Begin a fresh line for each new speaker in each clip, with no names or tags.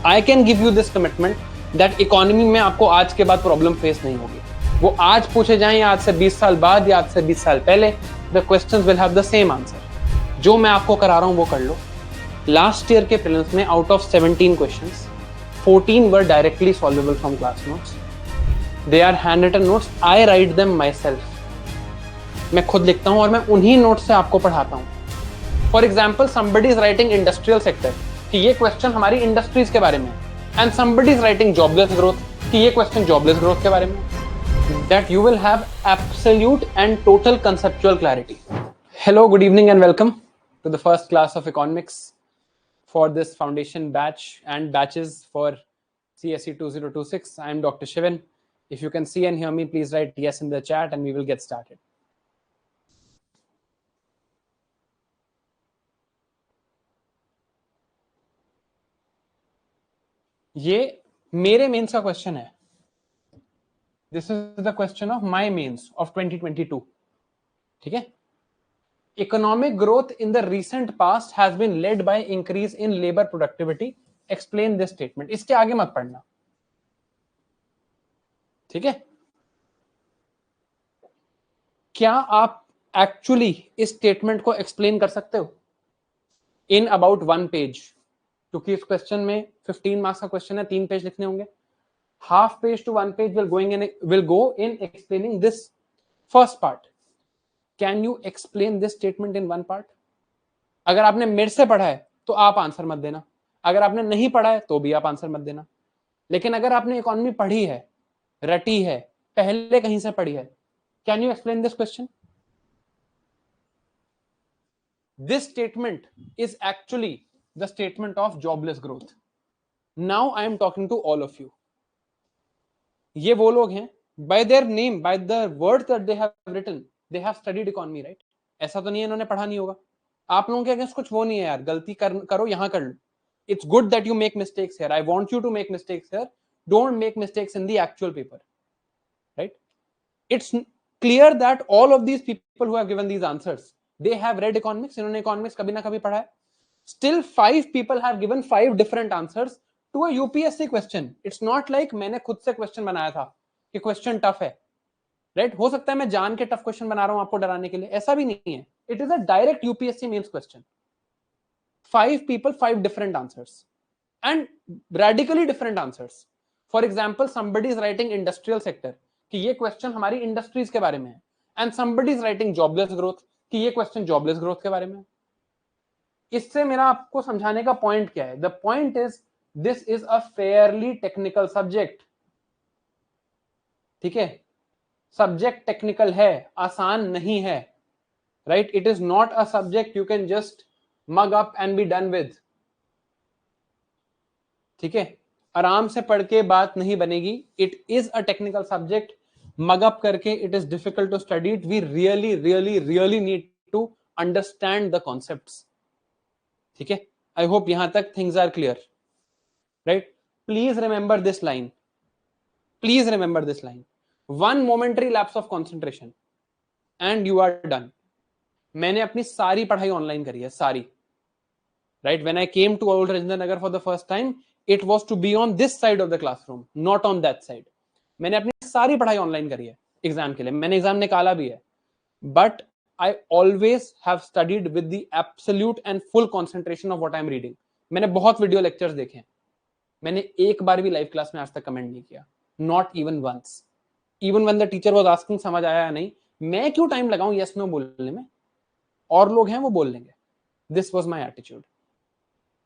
I can give you this commitment that economy में आपको आज के बाद प्रॉब्लम फेस नहीं होगी। वो आज पूछे जाएं या आज से 20 साल बाद या आज से 20 साल पहले, the questions will have the same answer. जो मैं आपको करा रहा हूं वो कर लो। लास्ट ईयर के प्रीलिम्स में out of 17 questions 14 were directly solvable from class notes. They are handwritten notes, I write them myself. मैं खुद लिखता हूं और मैं उन्हीं नोट्स से आपको पढ़ाता हूं। For example somebody is writing industrial sector कि ये क्वेश्चन हमारी इंडस्ट्रीज के बारे में, and somebody is writing jobless growth कि ये क्वेश्चन जॉबलेस ग्रोथ के बारे में। That you will have absolute and total conceptual clarity. Hello, good evening and welcome to the first class of economics for this foundation batch and batches for CSE 2026. I am Dr. Shivan. If you can see and hear me, please write yes in the chat and we will get started. ये मेरे mains का question है। This is the question of my mains of 2022. ठीक है? Economic growth in the recent past has been led by increase in labor productivity. Explain this statement. इसके आगे मत पढ़ना, ठीक है? क्या आप एक्चुअली इस स्टेटमेंट को एक्सप्लेन कर सकते हो इन अबाउट 1 पेज? क्योंकि इस क्वेश्चन में 15 मार्क्स का क्वेश्चन है, 3 पेज लिखने होंगे। Half page to 1 page will go in explaining this first part. Can you explain this statement in 1 part? अगर आपने मेरे से पढ़ा है तो आप आंसर मत देना, अगर आपने नहीं पढ़ा है तो भी आप आंसर मत देना। लेकिन अगर आपने इकोनॉमी पढ़ी है, रटी है, पहले कहीं से पढ़ी है, can you explain this question? This statement is actually the statement of jobless growth. Now I am talking to all of you. ये वो लोग हैं, by their name, by the words that they have written, they have studied economy, right? ऐसा तो नहीं है इन्होंने पढ़ा नहीं होगा। आप लोगों के अगेंस्ट कुछ वो नहीं है यार, गलती करो यहां कर लो। It's good that you make mistakes here. I want you to make mistakes here. Don't make mistakes in the actual paper, right? It's clear that all of these people who have given these answers, they have read economics. इन्होंने economics कभी ना कभी पढ़ा है। Still 5 people have given 5 different answers to a UPSC question. It's not like मैंने खुद से question बनाया था कि क्वेश्चन टफ है, राइट? हो सकता है मैं जान के टफ क्वेश्चन बना रहा हूं आपको डराने के लिए, ऐसा भी नहीं है। It is a direct UPSC mains question. 5 people, 5 different answers and radically different answers. For example, somebody is writing industrial sector कि ये क्वेश्चन हमारी इंडस्ट्रीज के बारे में है, and somebody is writing jobless growth कि ये क्वेश्चन jobless growth के बारे में है। इससे मेरा आपको समझाने का पॉइंट क्या है? The point is this is a fairly technical subject, ठीक है? सब्जेक्ट टेक्निकल है, आसान नहीं है, right? It is not a subject you can just mug up and be done with, ठीक है? आराम से पढ़ के बात नहीं बनेगी। It is a technical subject, mug up करके it is difficult to study it. We really really really need to understand the concepts, ठीक है? आई होप यहां तक things are clear, right? Please remember this line, please remember this line. 1 momentary lapse of concentration and you are done. मैंने अपनी सारी पढ़ाई online करी है, sorry, right? When I came to old Rajendra Nagar for the first time, it was to be on this side of the classroom, not on that side. मैंने अपनी सारी पढ़ाई ऑनलाइन करी है एग्जाम के लिए, मैंने एग्जाम निकाला भी है, but I always have studied with the absolute and full concentration of what I am reading. मैंने बहुत वीडियो लेक्चर्स देखे हैं, मैंने एक बार भी लाइव क्लास में आज तक कमेंट नहीं किया, not even once. Even when the teacher was asking समझ आया या नहीं, मैं क्यों टाइम लगाऊं yes no बोलने में? और लोग हैं वो बोल लेंगे। This was my attitude.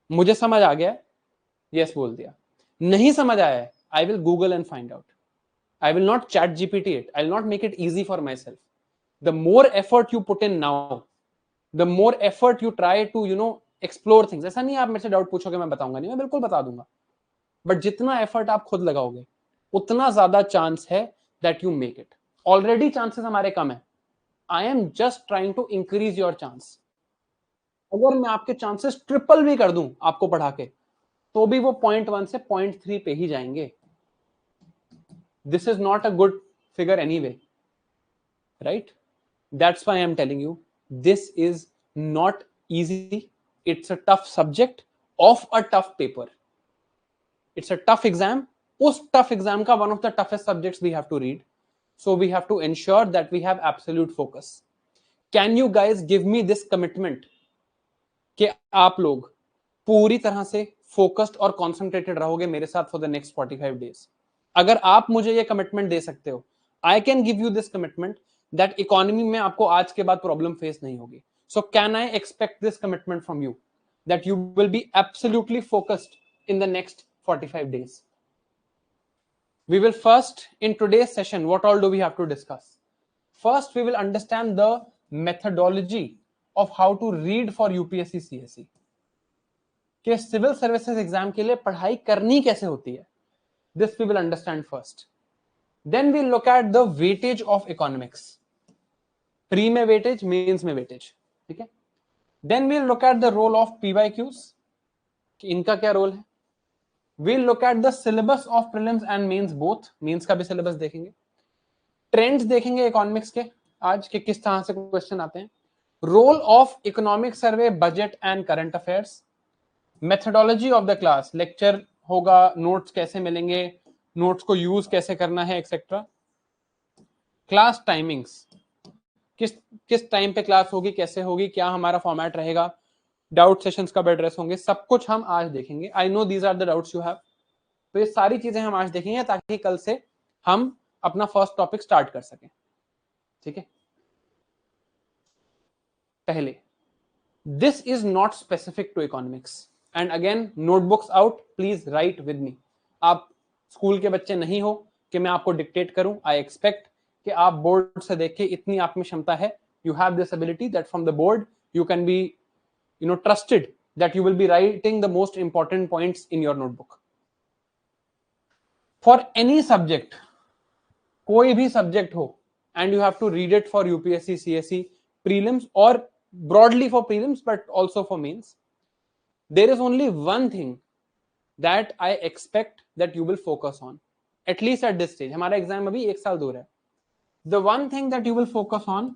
मुझे समझ आ गया, yes बोल दिया। नहीं समझ आया है, I will Google and find out. I will not chat GPT it. I will not make it easy for myself. The more effort you put in now, the more effort you try to, explore things. ऐसा नहीं आप मेरे से doubt पूछोगे मैं बताऊंगा नहीं, मैं बिल्कुल बता दूंगा, बट जितना एफर्ट आप खुद लगाओगे उतना ज्यादा चांस है that you make it. Already chances हमारे कम है, I am just trying to increase your chance. अगर मैं आपके चांसेस ट्रिपल भी कर दूं आपको पढ़ा के, तो भी वो 0.1 से 0.3 पे ही जाएंगे। This is not a good figure anyway, right? That's why I'm telling you, this is not easy. It's a tough subject of a tough paper. It's a tough exam. उस tough exam का one of the toughest subjects we have to read. So we have to ensure that we have absolute focus. Can you guys give me this commitment कि आप लोग पूरी तरह से focused और concentrated रहोगे मेरे साथ फॉर द नेक्स्ट 45 डेज? अगर आप मुझे ये कमिटमेंट दे सकते हो, I can give you this commitment that economy में आपको आज के बाद प्रॉब्लम फेस नहीं होगी. So can I expect this commitment from you that you will be absolutely focused in the next 45 days? We will first, in today's session, what all do we have to discuss? First, we will understand the methodology of how to read for UPSC CSE. कि civil services exam के लिए पढ़ाई करनी कैसे होती है. This we will understand first. Then we look at the weightage of economics. Pre में weightage, mains में वेटेज. ठीक है. Then we look at the role of PYQs, कि इनका क्या रोल है. We'll look at the syllabus of prelims and mains both. Mains का भी सिलेबस देखेंगे. ट्रेंड्स देखेंगे इकोनॉमिक्स के आज के किस तरह से क्वेश्चन आते हैं. Role of economic survey, budget and current affairs. Methodology of the class, lecture होगा, नोट्स कैसे मिलेंगे, नोट्स को यूज कैसे करना है, एक्सेट्रा. क्लास टाइमिंग्स, किस टाइम पे क्लास होगी, कैसे होगी, क्या हमारा फॉर्मेट रहेगा, डाउट सेशंस कब एड्रेस होंगे, सब कुछ हम आज देखेंगे. I know these are the doubts you have. तो ये सारी चीजें हम आज देखेंगे ताकि कल से हम अपना फर्स्ट टॉपिक स्टार्ट कर सकें. ठीक है. पहले, this is not specific to economics. And again, notebooks out, please write with me. आप स्कूल के बच्चे नहीं हो कि मैं आपको डिक्टेट करूं. आई एक्सपेक्ट कि आप बोर्ड से देख के इतनी आप में क्षमता है, you have this ability that from the board you can be trusted that you will be writing the most important points in your notebook. For any subject, कोई भी subject हो, and you have to read it for UPSC CSE prelims or broadly for prelims but also for mains, there is only one thing that I expect that you will focus on, at least at this stage. हमारा exam अभी 1 साल दूर है. The one thing that you will focus on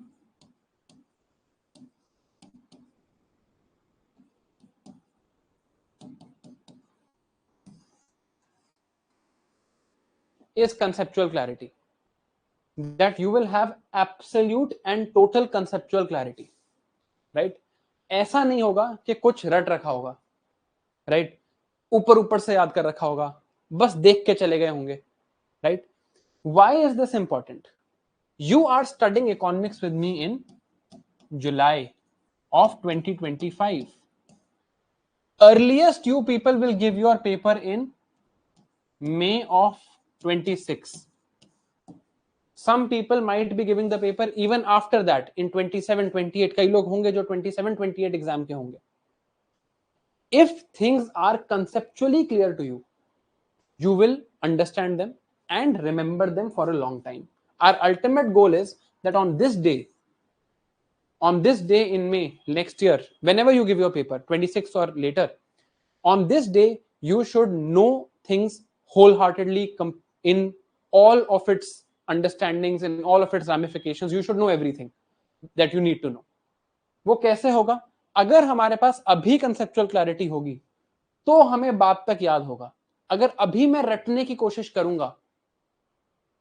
is conceptual clarity. That you will have absolute and total conceptual clarity. Right? ऐसा नहीं होगा कि कुछ रट रखा होगा. Right? ऊपर ऊपर से याद कर रखा होगा, बस देख के चले गए होंगे. Right? Why is this important? You are studying economics with me in July of 2025. Earliest you people will give your paper in May of 26. Some people might be giving the paper even after that in 27, 28. कई लोग होंगे जो 27, 28 exam के होंगे. If things are conceptually clear to you, you will understand them and remember them for a long time. Our ultimate goal is that on this day in May next year, whenever you give your paper, 26 or later, on this day you should know things wholeheartedly in all of its understandings, in all of its ramifications. You should know everything that you need to know. वो कैसे होगा? अगर हमारे पास अभी conceptual clarity होगी तो हमें बात तक याद होगा. अगर अभी मैं रटने की कोशिश करूंगा,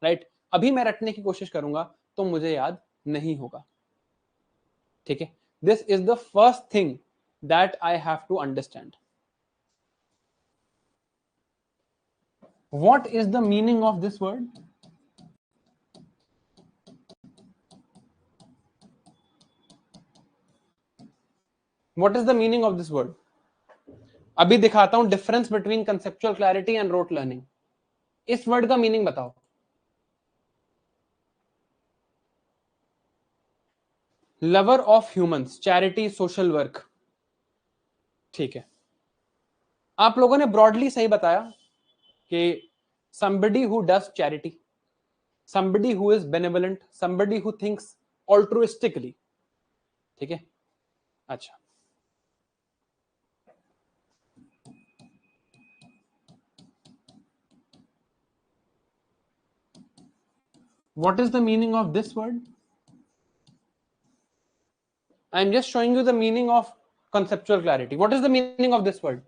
राइट, अभी मैं रटने की कोशिश करूंगा तो मुझे याद नहीं होगा. ठीक है. This is the first thing that I have to understand. What is the meaning of this word? What is the meaning of this word? अभी दिखाता हूं difference between conceptual clarity and rote learning. इस word का meaning बताओ. Lover of humans, charity, social work. ठीक है. आप लोगों ने ब्रॉडली सही बताया कि somebody who does charity, somebody who is benevolent, somebody who thinks altruistically. ठीक है. अच्छा, what is the meaning of this word? I am just showing you the meaning of conceptual clarity. What is the meaning of this word?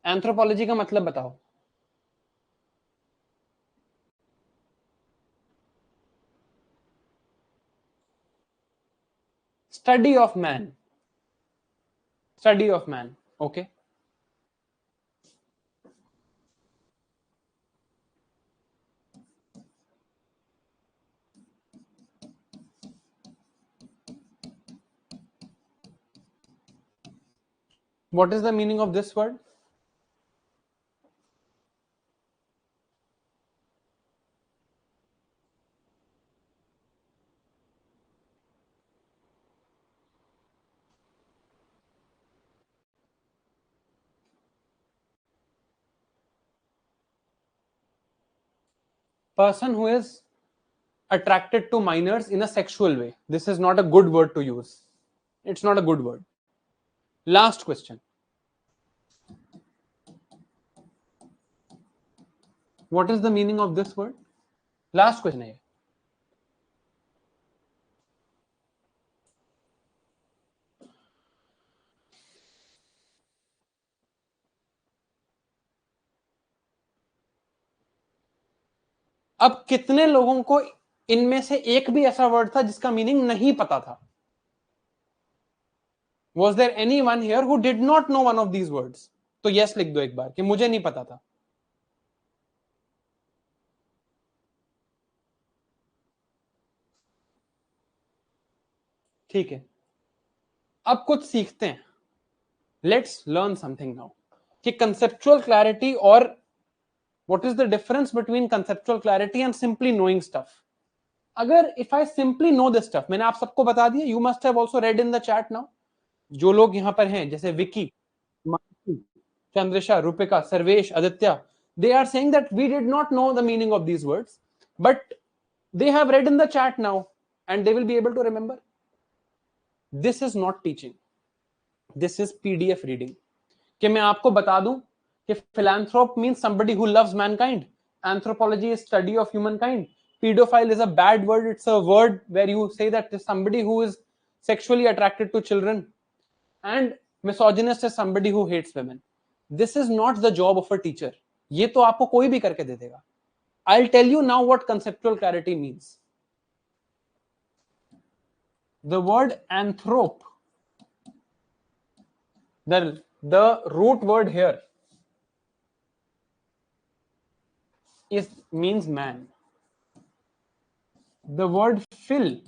Anthropology का मतलब बताओ। Study of man, study of man, okay. What is the meaning of this word? Person who is attracted to minors in a sexual way. This is not a good word to use. It's not a good word. Last question. What is the meaning of this word? Last question है। अब कितने लोगों को इनमें से एक भी ऐसा वर्ड था जिसका मीनिंग नहीं पता था? Was there anyone here who did not know one of these words? तो yes लिख दो एक बार कि मुझे नहीं पता था। ठीक है, अब कुछ सीखते हैं। लेट्स लर्न समथिंग नाउ कि कंसेप्चुअल क्लैरिटी और what is the difference between conceptual clarity and simply knowing stuff. अगर if I simply know this stuff, मैंने आप सबको बता दिया, you must have also read in the chat now. जो लोग यहां पर हैं जैसे Vicky, Chandrisha, Rupika, Sarvesh, Aditya, they are saying that we did not know the meaning of these words, but they have read in the chat now and they will be able to remember. This is not teaching. This is PDF reading. कि मैं आपको बता दूं कि philanthrope means somebody who loves mankind. Anthropology is study of humankind. Pedophile is a bad word. It's a word where you say that is somebody who is sexually attracted to children. And misogynist is somebody who hates women. This is not the job of a teacher. ये तो आपको कोई भी करके दे देगा. I'll tell you now what conceptual clarity means. The word anthrope, the root word here means man. The word phil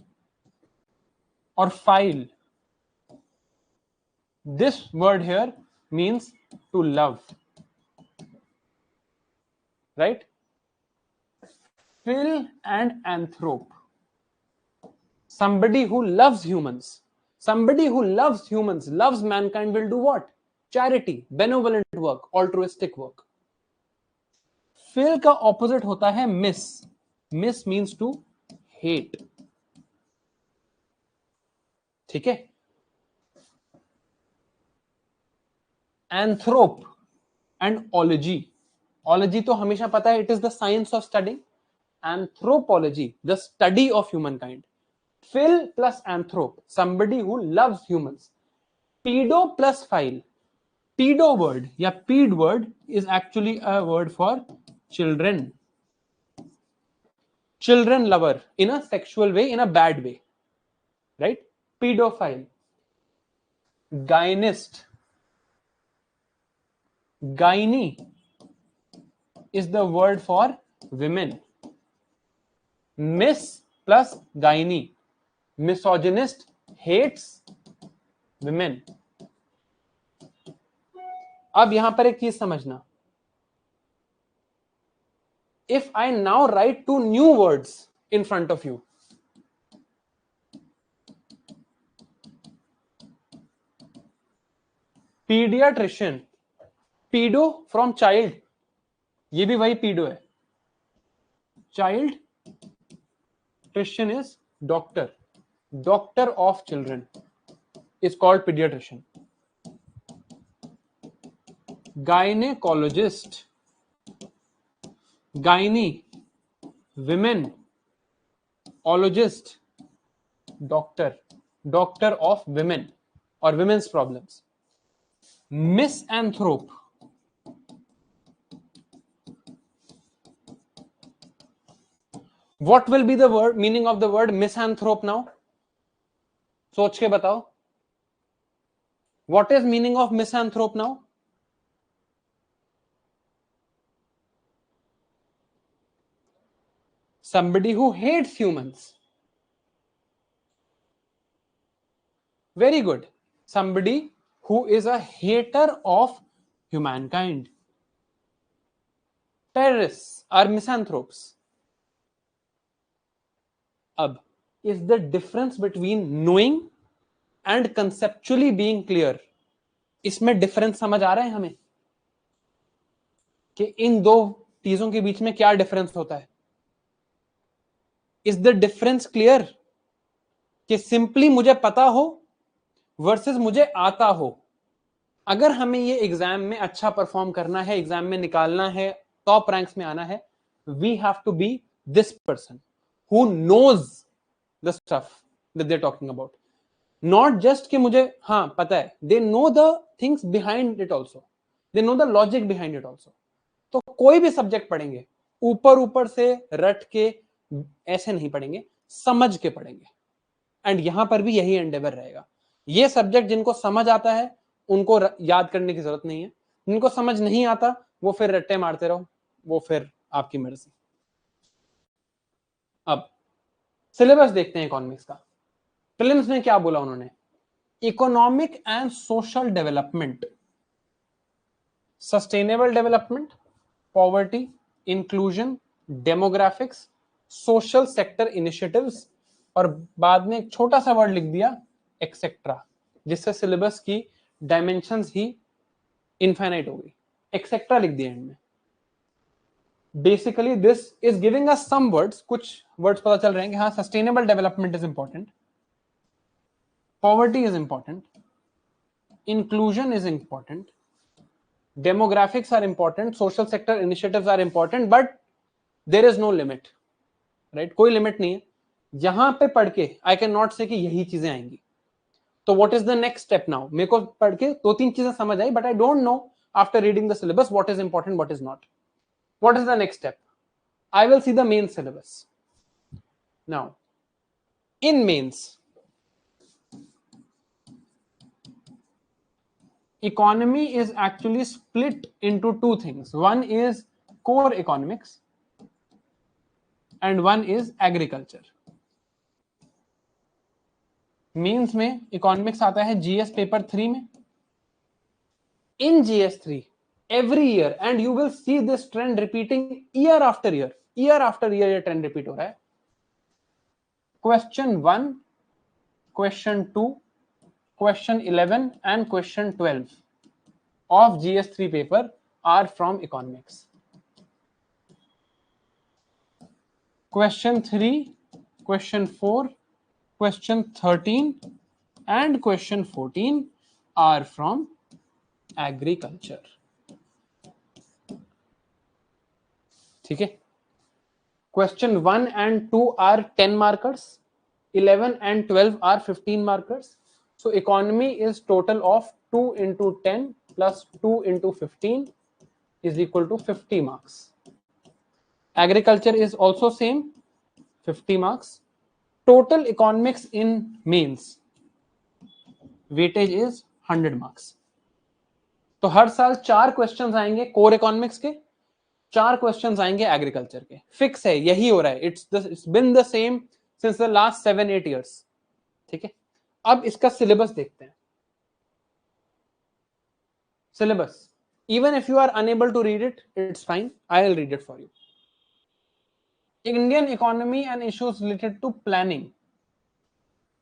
or phile, this word here means to love, right? Phil and anthrope, somebody who loves humans. Somebody who loves humans, loves mankind, will do what? Charity, benevolent work, altruistic work. Phil का opposite होता है miss. Miss means to hate. ठीक है? Anthrope and ology. Ology तो हमेशा पता है, it is the science of studying. Anthropology, the study of humankind. Phil plus anthrope, somebody who loves humans. Pedo plus phile. Pedo word या ped word is actually a word for children. Children lover in a sexual way, in a bad way, right? Pedophile. Gynist. Gynae is the word for women. Miss plus gynae. Misogynist, hates women. अब यहां पर एक चीज समझना. If I now write two new words in front of you, pediatrician, pedo from child, ये भी वही pedo है. Child, Christian is doctor. Doctor of children is called pediatrician. Gynecologist, gynae, women, ologist, doctor, doctor of women or women's problems. Misanthrope, What will be the word meaning of the word misanthrope now? सोच के बताओ. What is meaning of misanthrope now? Somebody who hates humans. Very good. Somebody who is a hater of humankind. Terrorists are misanthropes. अब is the difference between knowing and conceptually being clear. इसमें difference समझ आ रहा है हमें कि इन दो चीजों के बीच में क्या डिफरेंस होता है. Is the difference clear? कि सिंपली मुझे पता हो वर्सेस मुझे आता हो. अगर हमें ये एग्जाम में अच्छा परफॉर्म करना है, एग्जाम में निकालना है, टॉप रैंक्स में आना है, we have to be this person who knows the stuff that they are talking about. Not just कि मुझे हाँ पता है, they know the things behind it also, they know the logic behind it also. तो कोई भी subject पढ़ेंगे ऊपर ऊपर से रट के ऐसे नहीं पढ़ेंगे, समझ के पढ़ेंगे. एंड यहां पर भी यही एंडेवर रहेगा. ये सब्जेक्ट जिनको समझ आता है उनको याद करने की जरूरत नहीं है, जिनको समझ नहीं आता वो फिर रट्टे मारते रहो, वो फिर आपकी मर्जी. अब सिलेबस देखते हैं इकोनॉमिक्स का. प्रीलिम्स में क्या बोला उन्होंने? Economic and social development, sustainable development, poverty, inclusion, demographics, social sector initiatives, और बाद में एक छोटा सा वर्ड लिख दिया एक्सेट्रा, जिससे सिलेबस की डायमेंशंस ही इनफाइनाइट हो गई. एक्सेट्रा लिख दिया एंड में. Basically this is giving us some words, कुछ वर्ड्स पता चल रहे हैं कि हाँ sustainable development is important, poverty is important, inclusion is important, demographics are important, social sector initiatives are important, but there is no limit, right? कोई limit नहीं है. यहां पे पढ़ के I cannot say कि यही चीजें आएंगी. तो what is the next step now? मेरे को पढ़ के दो तीन चीजें समझ आई, but I don't know after reading the syllabus what is important, what is not. What is the next step? I will see the main syllabus. Now, in mains, economy is actually split into two things. One is core economics and one is agriculture. Means में economics आता है GS paper 3 में. In GS 3 every year, and you will see this trend repeating year after year ये trend repeat हो रहा है. Question 1, question 2, question 11 and question 12 of GS3 paper are from economics. Question 3, question 4, question 13 and question 14 are from agriculture. ठीक है. Question 1 and 2 are 10 markers, 11 and 12 are 15 markers. So economy is total of 2 into 10 plus 2 into 15 is equal to 50 marks. Agriculture is also same, 50 marks. Total economics in mains weightage is 100 marks. तो हर साल 4 questions आएंगे core economics के, 4 questions आएंगे agriculture के. Fix है, यही हो रहा है. It's been the same since the last 7-8 years. ठीक है. अब इसका सिलेबस देखते हैं. Syllabus. Even if you are unable to read it, it's fine. I'll read it for you. Indian economy and issues related to planning,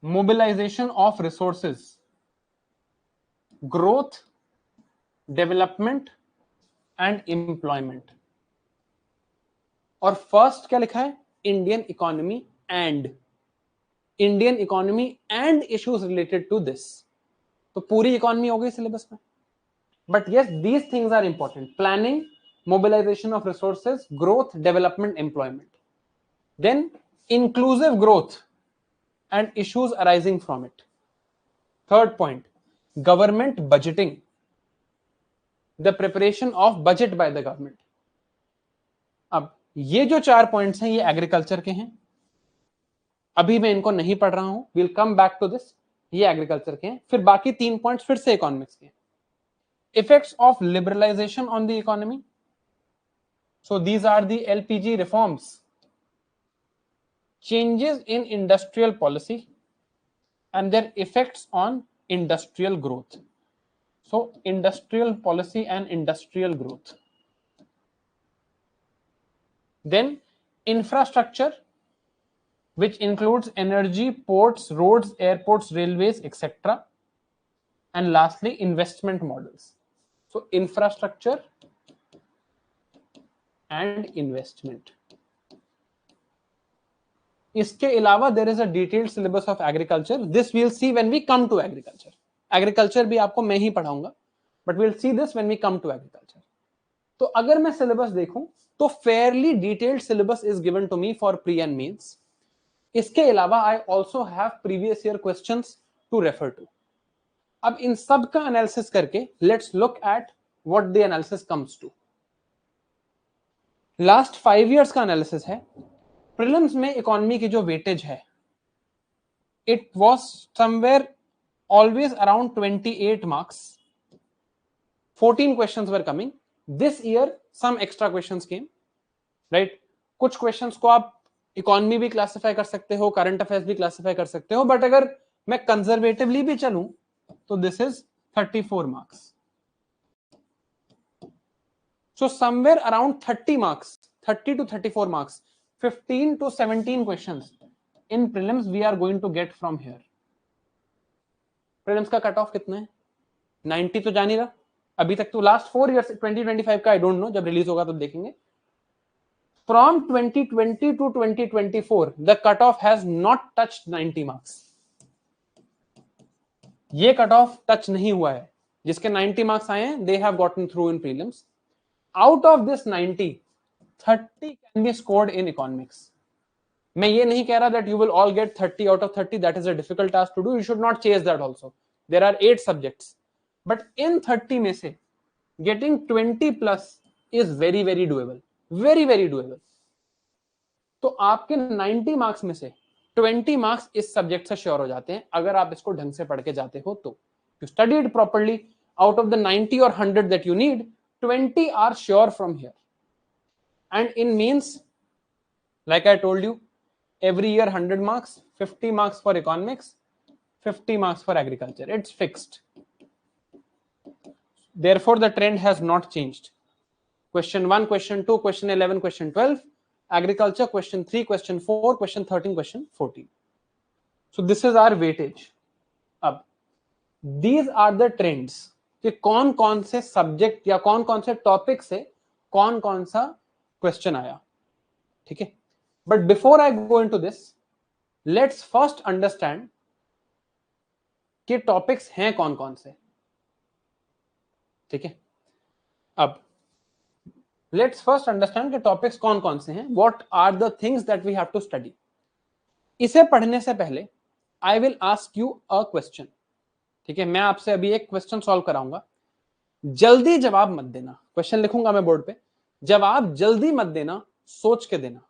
mobilization of resources, growth, development and employment. और first क्या लिखा है? Indian economy and issues related to this. तो पूरी economy हो गई syllabus में. But yes, these things are important. Planning, mobilization of resources, growth, development, employment. Then inclusive growth and issues arising from it. Third point, government budgeting. The preparation of budget by the government. अब ये जो 4 points हैं ये agriculture के हैं. अभी मैं इनको नहीं पढ़ रहा हूं, will come back to this. ये एग्रीकल्चर के हैं, फिर बाकी 3 पॉइंट्स फिर से इकोनॉमिक्स के। Effects of liberalisation on the economy, so these are the LPG reforms, changes in industrial policy and their effects on industrial growth. So industrial policy and industrial growth. Then infrastructure, which includes energy, ports, roads, airports, railways, etc. And lastly, investment models. So infrastructure and investment. इसके अलावा there is a detailed syllabus of agriculture, this we'll see when we come to agriculture. Agriculture भी आपको मैं ही पढ़ाऊंगा, but we'll see this when we come to agriculture. तो अगर मैं सिलेबस देखूं तो fairly detailed syllabus is given to me for pre and mains. इसके अलावा I also have previous year questions to refer to. अब इन सब का एनालिसिस करके let's look at what the analysis comes to. Last 5 years का analysis है। Prelims में इकोनॉमी की जो वेटेज है, it was somewhere always around 28 marks, 14 questions were coming. This year some extra questions came, right. कुछ questions को आप economy भी क्लासिफाई कर सकते हो, करंट अफेयर्स भी क्लासिफाई कर सकते हो, बट अगर मैं कंजर्वेटिवली भी चलूं तो this is 34 marks. So somewhere around 30 marks, 30 to 34 marks, 15 to 17 questions in prelims we are going to get from here. prelims का कट ऑफ कितना है? 90 तो जा नहीं रहा अभी तक। तो लास्ट 4 इयर्स 2025 का आई डोंट नो, जब रिलीज होगा तो देखेंगे। From 2020 to 2024 the cut off has not touched 90 marks. ये कट ऑफ टच नहीं हुआ है। जिसके 90 मार्क्स आए हैं, they have gotten through in prelims. Out of this 90, 30 can be scored in economics. मैं ये नहीं कह रहा that you will all get 30 out of 30. That is a difficult task to do. You should not chase that also. There are 8 subjects. But in 30 में से getting 20 plus is very, very doable. Very, very doable. तो आपके 90 marks में से 20 marks इस subject से sure हो जाते हैं अगर आप इसको ढंग से पढ़ के जाते हो तो। You studied properly. Out of the 90 or 100 that you need, 20 are sure from here. And in means, like I told you, every year 100 marks, 50 marks for economics, 50 marks for agriculture. It's fixed. Therefore, the trend has not changed. Question 1, question 2, question 11, question 12, agriculture, question 3, question 4, question 13, question 14. So this is our weightage. Ab, these are the trends. कि कौन कौन से subject या कौन कौन से topic से कौन कौन सा क्वेश्चन आया, ठीक है। But before I go into this, let's first understand कि टॉपिक्स हैं कौन कौन से, ठीक है। अब लेट्स फर्स्ट अंडरस्टैंड कि टॉपिक्स कौन कौन से हैं, what are the things that we have to study. इसे पढ़ने से पहले I will ask you a question, ठीक है। मैं आपसे अभी एक क्वेश्चन सॉल्व कराऊंगा, जल्दी जवाब मत देना। क्वेश्चन लिखूंगा मैं बोर्ड पे, जवाब जल्दी मत देना, सोच के देना।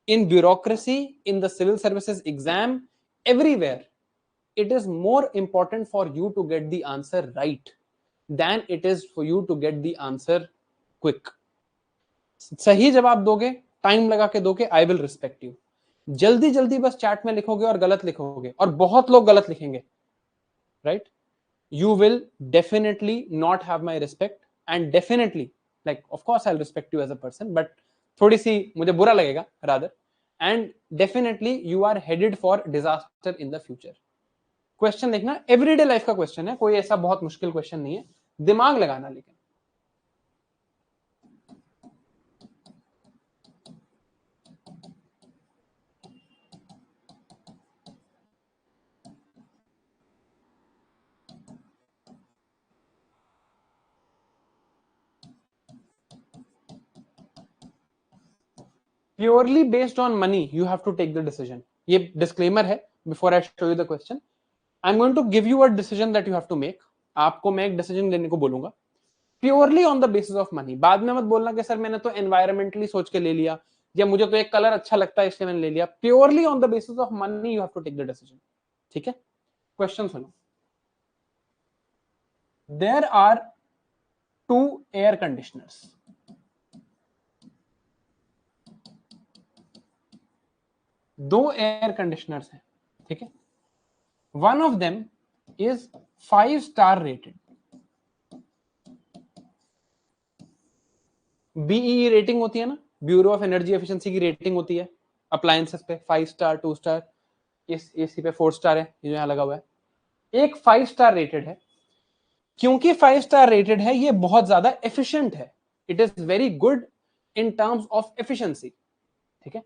In bureaucracy, in the civil services exam, everywhere it is more important for you to get the answer right than it is for you to get the answer quick. सही जवाब दोगे, टाइम लगा के दोगे, आई विल रिस्पेक्ट यू। जल्दी जल्दी बस chat में लिखोगे और गलत लिखोगे, और बहुत लोग गलत लिखेंगे, right, you will definitely not have my respect, and definitely, like, of course I'll respect you as a person, but थोड़ी सी मुझे बुरा लगेगा rather, and definitely you are headed for disaster in the future. Question देखना, everyday life का question है, कोई ऐसा बहुत मुश्किल क्वेश्चन नहीं है, दिमाग लगाना। लेकिन purely based on money you have to take the decision. ये डिस्क्लेमर है before I show you the question. I am going to give you a decision that you have to make. आपको मैं एक डिसीजन लेने को बोलूंगा purely on the basis of money. बाद में मत बोलना कि सर मैंने तो एनवायरमेंटली सोच के ले लिया, या मुझे तो एक कलर अच्छा लगता है इसलिए मैंने ले लिया, purely on the basis of money you have to take the decision. ठीक है, क्वेश्चन सुनो। देयर आर 2 एयर कंडीशनर्स, दो एयर कंडीशनर्स हैं, ठीक है। One of them is 5 star rated, BE rating होती है ना, ब्यूरो ऑफ एनर्जी एफिशिएंसी की रेटिंग होती है अप्लायंसेस पे, 5 स्टार, 2 स्टार, इस एसी पे 4 स्टार है, ये यहां लगा हुआ है। एक 5 स्टार रेटेड है, क्योंकि 5 स्टार रेटेड है ये बहुत ज्यादा एफिशिएंट है, it is very good in terms of efficiency, ठीक है।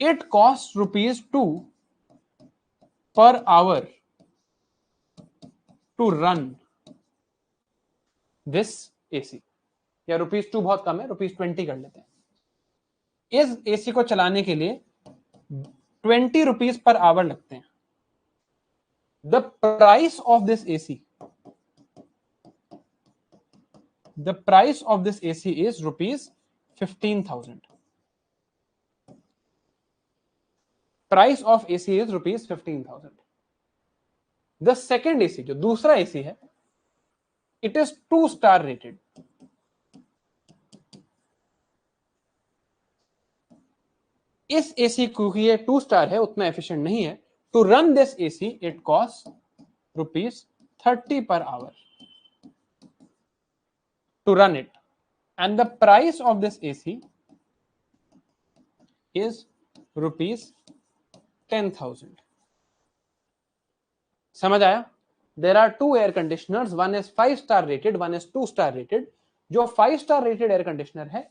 It cost ₹2 per hour to run this AC, या ₹2 बहुत कम है, ₹20 कर लेते हैं। इस एसी को चलाने के लिए ₹20 पर आवर लगते हैं। The price of this AC, the price of this AC is ₹15,000। Price of AC is ₹15,000। The second AC, जो दूसरा एसी है, इट इज 2 स्टार रेटेड। इस एसी क्योंकि ये 2 स्टार है, उतना एफिशिएंट नहीं है, to run this AC it cost ₹30 per hour to run it, and the price of this AC is ₹10,000। समझ आया? There are 2 air conditioners, one is 5 star rated, one is 2 star rated। जो 5 star rated air conditioner है,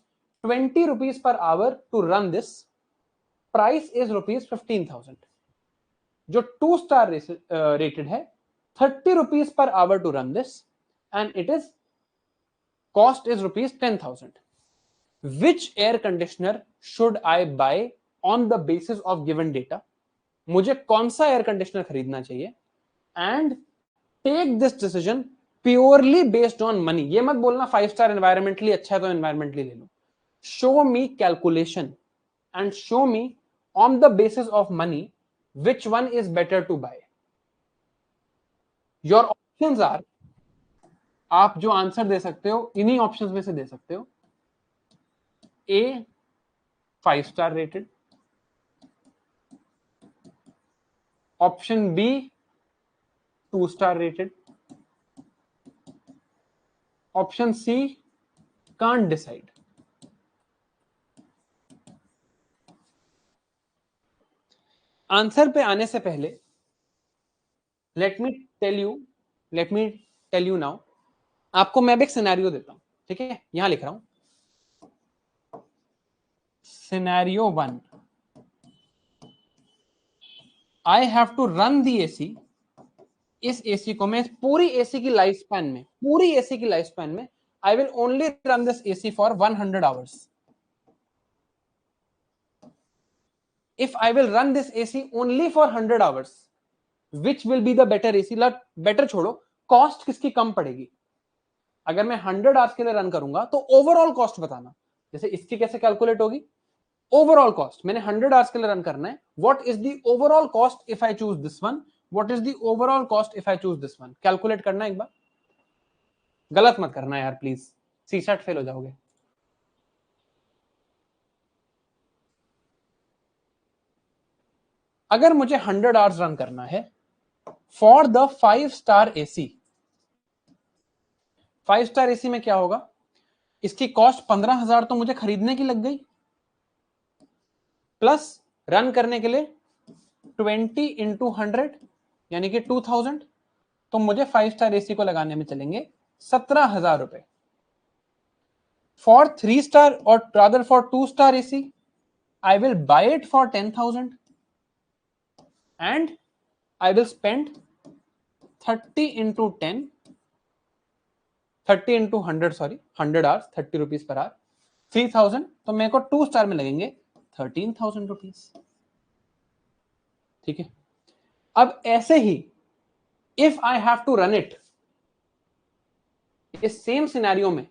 ₹20 per hour to run this, price is ₹15,000। जो 2 star rated है, ₹30 per hour to run this, and it is cost is ₹10,000। Which air conditioner should I buy on the basis of given data? मुझे कौन सा air conditioner खरीदना चाहिए, and take this decision purely based on money. ये मत बोलना 5 star environmentally अच्छा है तो एनवायरमेंटली ले लो। Show me calculation and show me on the basis of money which one is better to buy. Your options are, आप जो आंसर दे सकते हो इन्हीं ऑप्शंस में से दे सकते हो। A 5 star rated, option B 2 star rated, option C can't decide. Answer पे आने से पहले let me tell you now, आपको मैं भी एक सिनेरियो देता हूं, ठीक है। यहां लिख रहा हूं scenario 1, I have to run the AC. इस एसी को मैं पूरी एसी की लाइफ स्पैन में I will only run this AC for 100 hours. If I will run this AC only for 100 hours, which will be the better AC? Better छोड़ो, cost किसकी कम पड़ेगी? अगर मैं 100 आवर्स के लिए रन करूंगा तो ओवरऑल कॉस्ट बताना। जैसे इसकी कैसे कैलकुलेट होगी? ओवरऑल कॉस्ट, मैंने 100 आवर्स के लिए रन करना है, what is the overall cost if I choose this one, what is the overall cost if I choose this one? Calculate करना एक बार, गलत मत करना यार प्लीज, सीसैट फेल हो जाओगे। अगर मुझे 100 आवर्स रन करना है for the 5 star AC, 5 star AC में क्या होगा? इसकी कॉस्ट 15,000 तो मुझे खरीदने की लग गई, प्लस रन करने के लिए 20 इंटू 100 यानी कि 2000, तो मुझे 5 स्टार एसी को लगाने में चलेंगे 17,000 रुपए। फॉर 3 स्टार और rather for 2 star AC I will buy it for 10,000 and I will spend 30 into 10, 30 into 100 sorry 100 hours, ₹30 per our, 3,000, तो मेरे को 2 स्टार में लगेंगे 13,000 रुपीज। ठीक है, अब ऐसे ही if I have to run it इस सेम सिनेरियो में,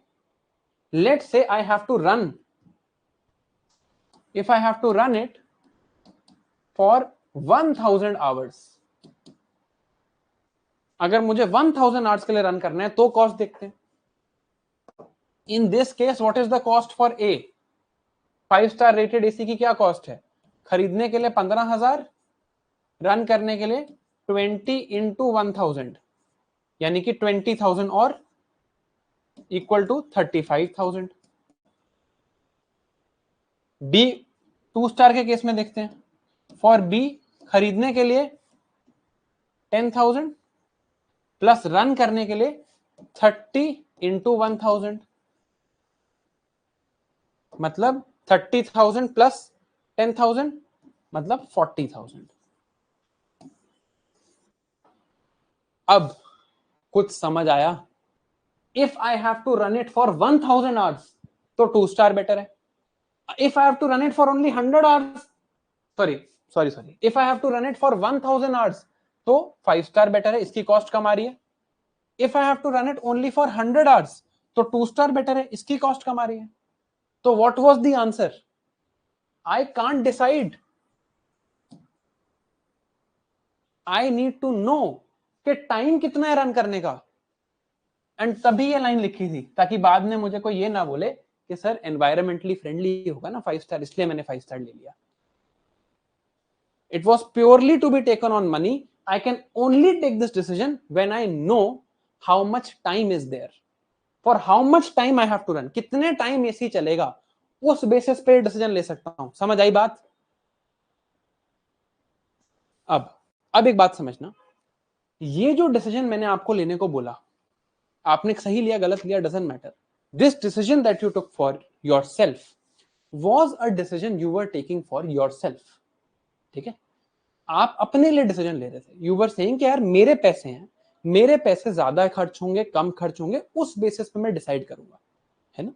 let's say I have to run if I have to run it for 1000 hours, अगर मुझे 1000 आवर्स के लिए रन करना है तो कॉस्ट देखते हैं. In this case what is the cost for a? Five-star rated AC की क्या कॉस्ट है? खरीदने के लिए 15,000, रन करने के लिए 20 इंटू 1000 यानी कि 20,000 और इक्वल टू 35,000. बी 2-स्टार के केस में देखते हैं. फॉर बी खरीदने के लिए 10,000 प्लस रन करने के लिए 30 इंटू 1000 मतलब 30,000 प्लस 10,000 मतलब 40,000. अब कुछ समझ आया? If I have to run it for 1000 hours तो 2-स्टार बेटर है. If I have to run it for only 100 hours, sorry, if I have to run it for 1000 hours तो 5-स्टार बेटर है, इसकी कॉस्ट कम आ रही है. If I have to run it only for 100 hours तो two star better है, इसकी कॉस्ट कम आ रही है. तो what was the answer? I can't decide. I need to know कि टाइम कितना है रन करने का. एंड तभी ये लाइन लिखी थी ताकि बाद में मुझे कोई ये ना बोले कि सर एनवायरमेंटली फ्रेंडली होगा ना 5-स्टार, इसलिए मैंने 5-स्टार ले लिया. It was purely to be taken on money. I can only take this decision when I know how much time is there, for how much time I have to run, कितने time AC चलेगा, उस basis पे decision ले सकता हूं. समझ आई बात? अब एक बात समझना, ये जो डिसीजन मैंने आपको लेने को बोला, आपने सही लिया गलत लिया doesn't matter. This decision that you took for yourself was a decision you were taking for yourself. ठीक है, आप अपने लिए डिसीजन ले रहे थे. यू वर सेइंग कि यार मेरे पैसे हैं, मेरे पैसे ज्यादा खर्च होंगे कम खर्च होंगे, उस बेसिस पे मैं डिसाइड करूंगा, है ना.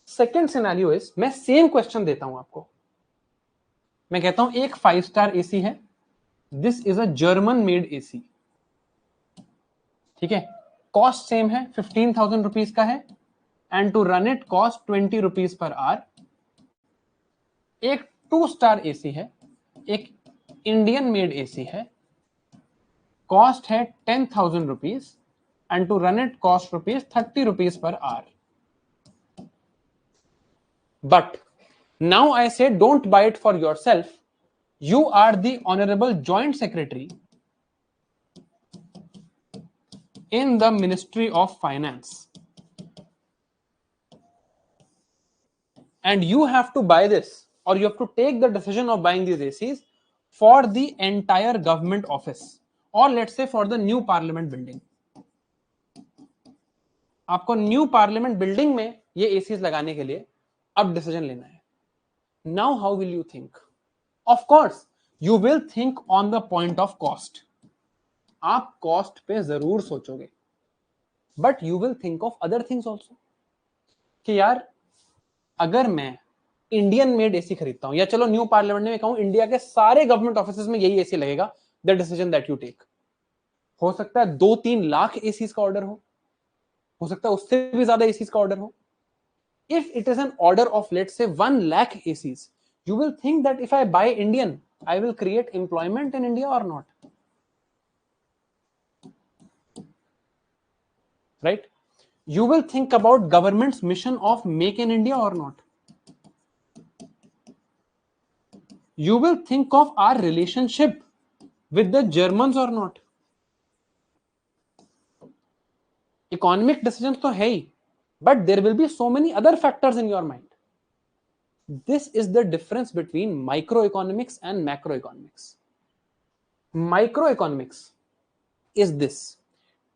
सेकेंड सिनेरियो इज, मैं सेम क्वेश्चन देता हूं आपको. मैं कहता हूं एक 5-स्टार एसी है, this is a German made AC. ठीक है, कॉस्ट सेम है, 15,000 रुपीज का है, and to run it cost 20 rupees per hour. एक 2-स्टार एसी है, एक इंडियन मेड एसी है, कॉस्ट है 10,000 rupees, and to run it cost rupees 30 rupees per hour. But now आई से don't buy it for yourself. You are the honorable joint secretary in the Ministry of Finance, and you have to buy this, or you have to take the decision of buying these ACs for the entire government office, or let's say for the new parliament building. आपको new parliament building में ये ACs लगाने के लिए अब decision लेना है. Now how will you think? Of course you will think on the point of cost. आप कॉस्ट पे जरूर सोचोगे, but you will think of other things also. कि यार अगर मैं इंडियन मेड एसी खरीदता हूं, या चलो न्यू पार्लियामेंट में कहूं इंडिया के सारे गवर्नमेंट ऑफिस में यही एसी लगेगा, the decision that you take. हो सकता है 2-3 लाख एसीज का ऑर्डर हो सकता है उससे भी ज्यादा एसीज का ऑर्डर हो. If it is an order of let's say 1 lakh ACs, you will think that if I buy Indian, I will create employment in India or not? Right? You will think about government's mission of make in India or not? You will think of our relationship with the Germans or not? Economic decisions तो है ही, but there will be so many other factors in your mind. This is the difference between microeconomics and macroeconomics. Microeconomics is this: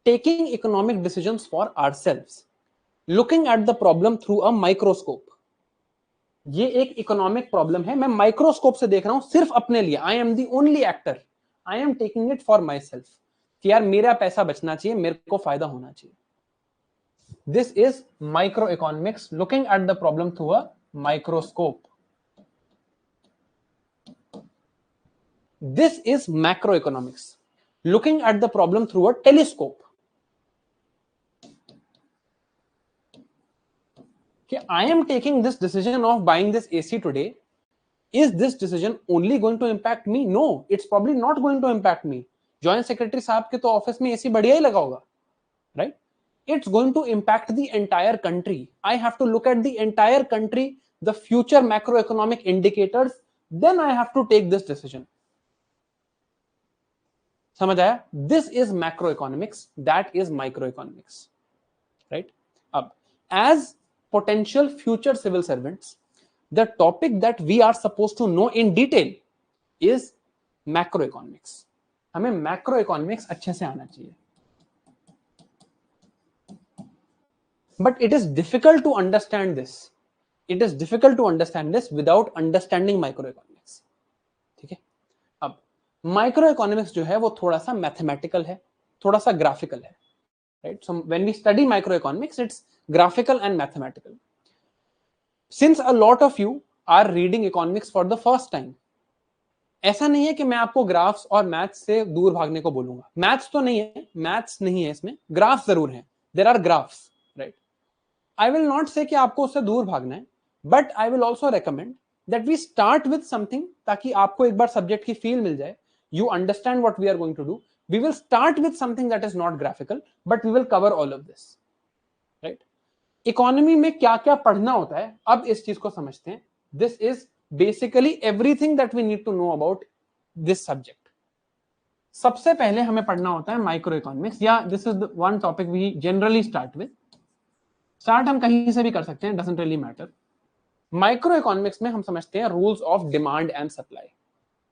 taking economic decisions for ourselves, looking at the problem through a microscope. ये एक economic problem है, मैं microscope से देख रहा हूं सिर्फ अपने लिए. I am the only actor, I am taking it for my self कि यार मेरा पैसा बचना चाहिए, मेरे को फायदा होना चाहिए. This is micro economics, looking at the problem through a microscope. This is macroeconomics, looking at the problem through a telescope. कि I am taking this decision of buying this AC today, is this decision only going to impact me? No, it's probably not going to impact me. Joint secretary साहब के तो office में AC बढ़िया ही लगा होगा, right? It's going to impact the entire country. I have to look at the entire country, the future macroeconomic indicators, then I have to take this decision. समझ आया? This is macroeconomics, that is microeconomics, right? अब as potential future civil servants, the topic that we are supposed to know in detail is macroeconomics. हमें macroeconomics अच्छे से आना चाहिए. But it is difficult to understand this. It is difficult to understand this without understanding microeconomics. ठीक है? अब microeconomics जो है वो थोड़ा सा mathematical है, थोड़ा सा graphical है, right? So when we study microeconomics, it's graphical and mathematical. Since a lot of you are reading economics for the first time, ऐसा नहीं है कि मैं आपको ग्राफ्स और मैथ्स से दूर भागने को बोलूंगा. मैथ्स तो नहीं है, मैथ्स नहीं है इसमें, ग्राफ्स जरूर हैं. There are graphs, right? I will not say कि आपको उससे दूर भागना है, but I will also recommend that we start with something, ताकि आपको एक बार सब्जेक्ट की फील मिल जाए, you understand what we are going to do. We will start with something that is not graphical, but we will cover all of this, right? Economy में क्या क्या पढ़ना होता है, अब इस चीज को समझते हैं. This is basically everything that we need to know about this subject. सबसे पहले हमें पढ़ना होता है माइक्रो इकोनॉमिक्स, या this is one topic we generally start with. Start हम कहीं से भी कर सकते हैं, doesn't really matter. Micro economics में हम समझते हैं rules of demand and supply,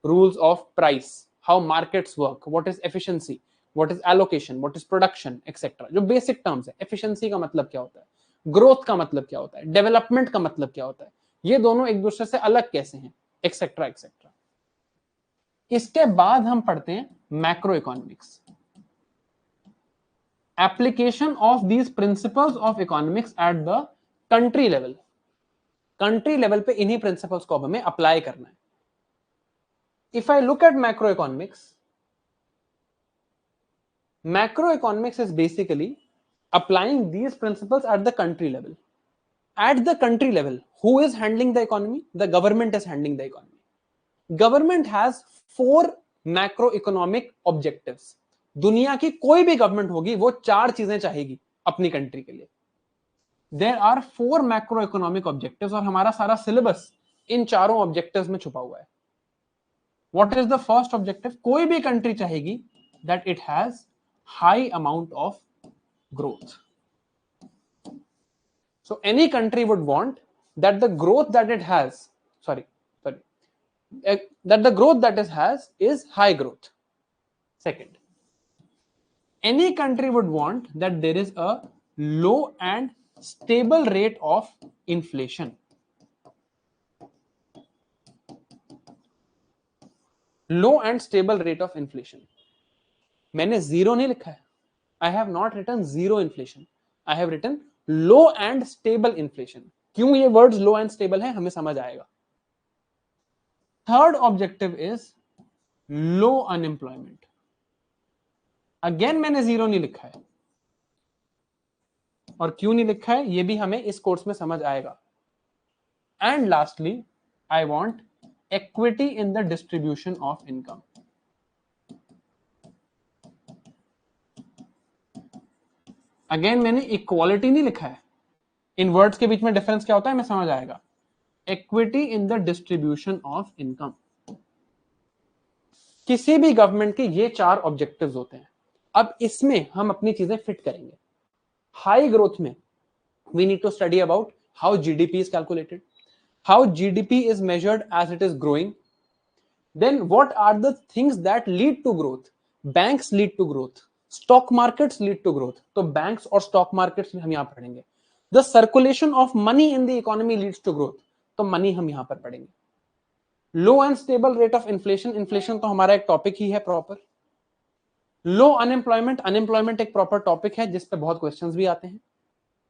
rules of price, how markets work, what is efficiency, what is allocation, what is production, etcetera. जो बेसिक टर्म्स है. एफिशिएंसी का मतलब क्या होता है, ग्रोथ का मतलब क्या होता है, डेवलपमेंट का मतलब क्या होता है, ये दोनों एक दूसरे से अलग कैसे हैं, एक्सेट्रा एक्सेट्रा. इसके बाद हम पढ़ते हैं macro economics, application of these principles of economics at the country level. Country level पे इन्हीं प्रिंसिपल्स को हमें अप्लाई करना है. If I look at macro economics is basically applying these principles at the country level. At the country level, who is handling the economy? The government is handling the economy. Government has 4 macroeconomic objectives. दुनिया की कोई भी government होगी वो 4 चीजें चाहेगी अपनी country के लिए. There are 4 macroeconomic objectives और हमारा सारा सिलेबस इन चारों ऑब्जेक्टिव्स में छुपा हुआ है. What is the first objective? कोई भी कंट्री चाहेगी that it has high amount of growth. So any country would want that the growth that it has, that the growth that it has is high growth. Second, any country would want that there is a low and stable rate of inflation. Low and stable rate of inflation. मैंने zero नहीं लिखा है. I have not written zero inflation. I have written low and stable inflation. क्यों ये words low and stable है हमें समझ आएगा. Third objective is low unemployment. Again मैंने zero नहीं लिखा है, और क्यों नहीं लिखा है ये भी हमें इस कोर्स में समझ आएगा. And lastly, I want equity in the distribution of income. Again मैंने इक्वालिटी नहीं लिखा है. इन वर्ड्स के बीच में डिफरेंस क्या होता है हमें समझ आएगा. Equity in the distribution of income. किसी भी गवर्नमेंट के ये 4 ऑब्जेक्टिव्स होते हैं. अब इसमें हम अपनी चीजें फिट करेंगे. हाई ग्रोथ में we need to study about how GDP is calculated, how GDP is measured as it is growing. Then what are the things that lead to growth. Banks lead to growth, stock markets lead to growth. तो banks और stock markets हम यहां पढ़ेंगे. The circulation of money in the economy leads to growth, तो money हम यहां पर पढ़ेंगे. Low and stable rate of inflation, inflation तो हमारा एक टॉपिक ही है प्रॉपर. लो अनएम्प्लॉयमेंट, अनएम्प्लॉयमेंट एक प्रॉपर टॉपिक है जिस पे बहुत क्वेश्चंस भी आते हैं.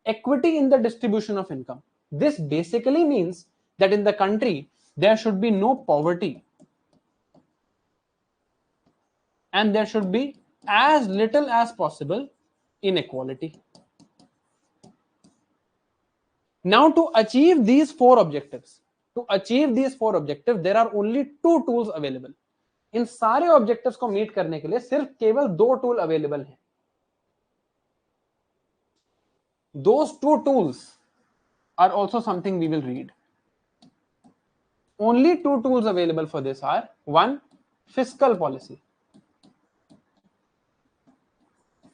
Equity in the distribution of income. This basically means that in the country there should be no poverty and there should be as little as possible inequality. Now to achieve these four objectives, there are only two tools available. इन सारे objectives को meet करने के लिए सिर्फ केवल दो tool available हैं. Those two tools are also something we will read. Only two tools available for this are: one, fiscal policy.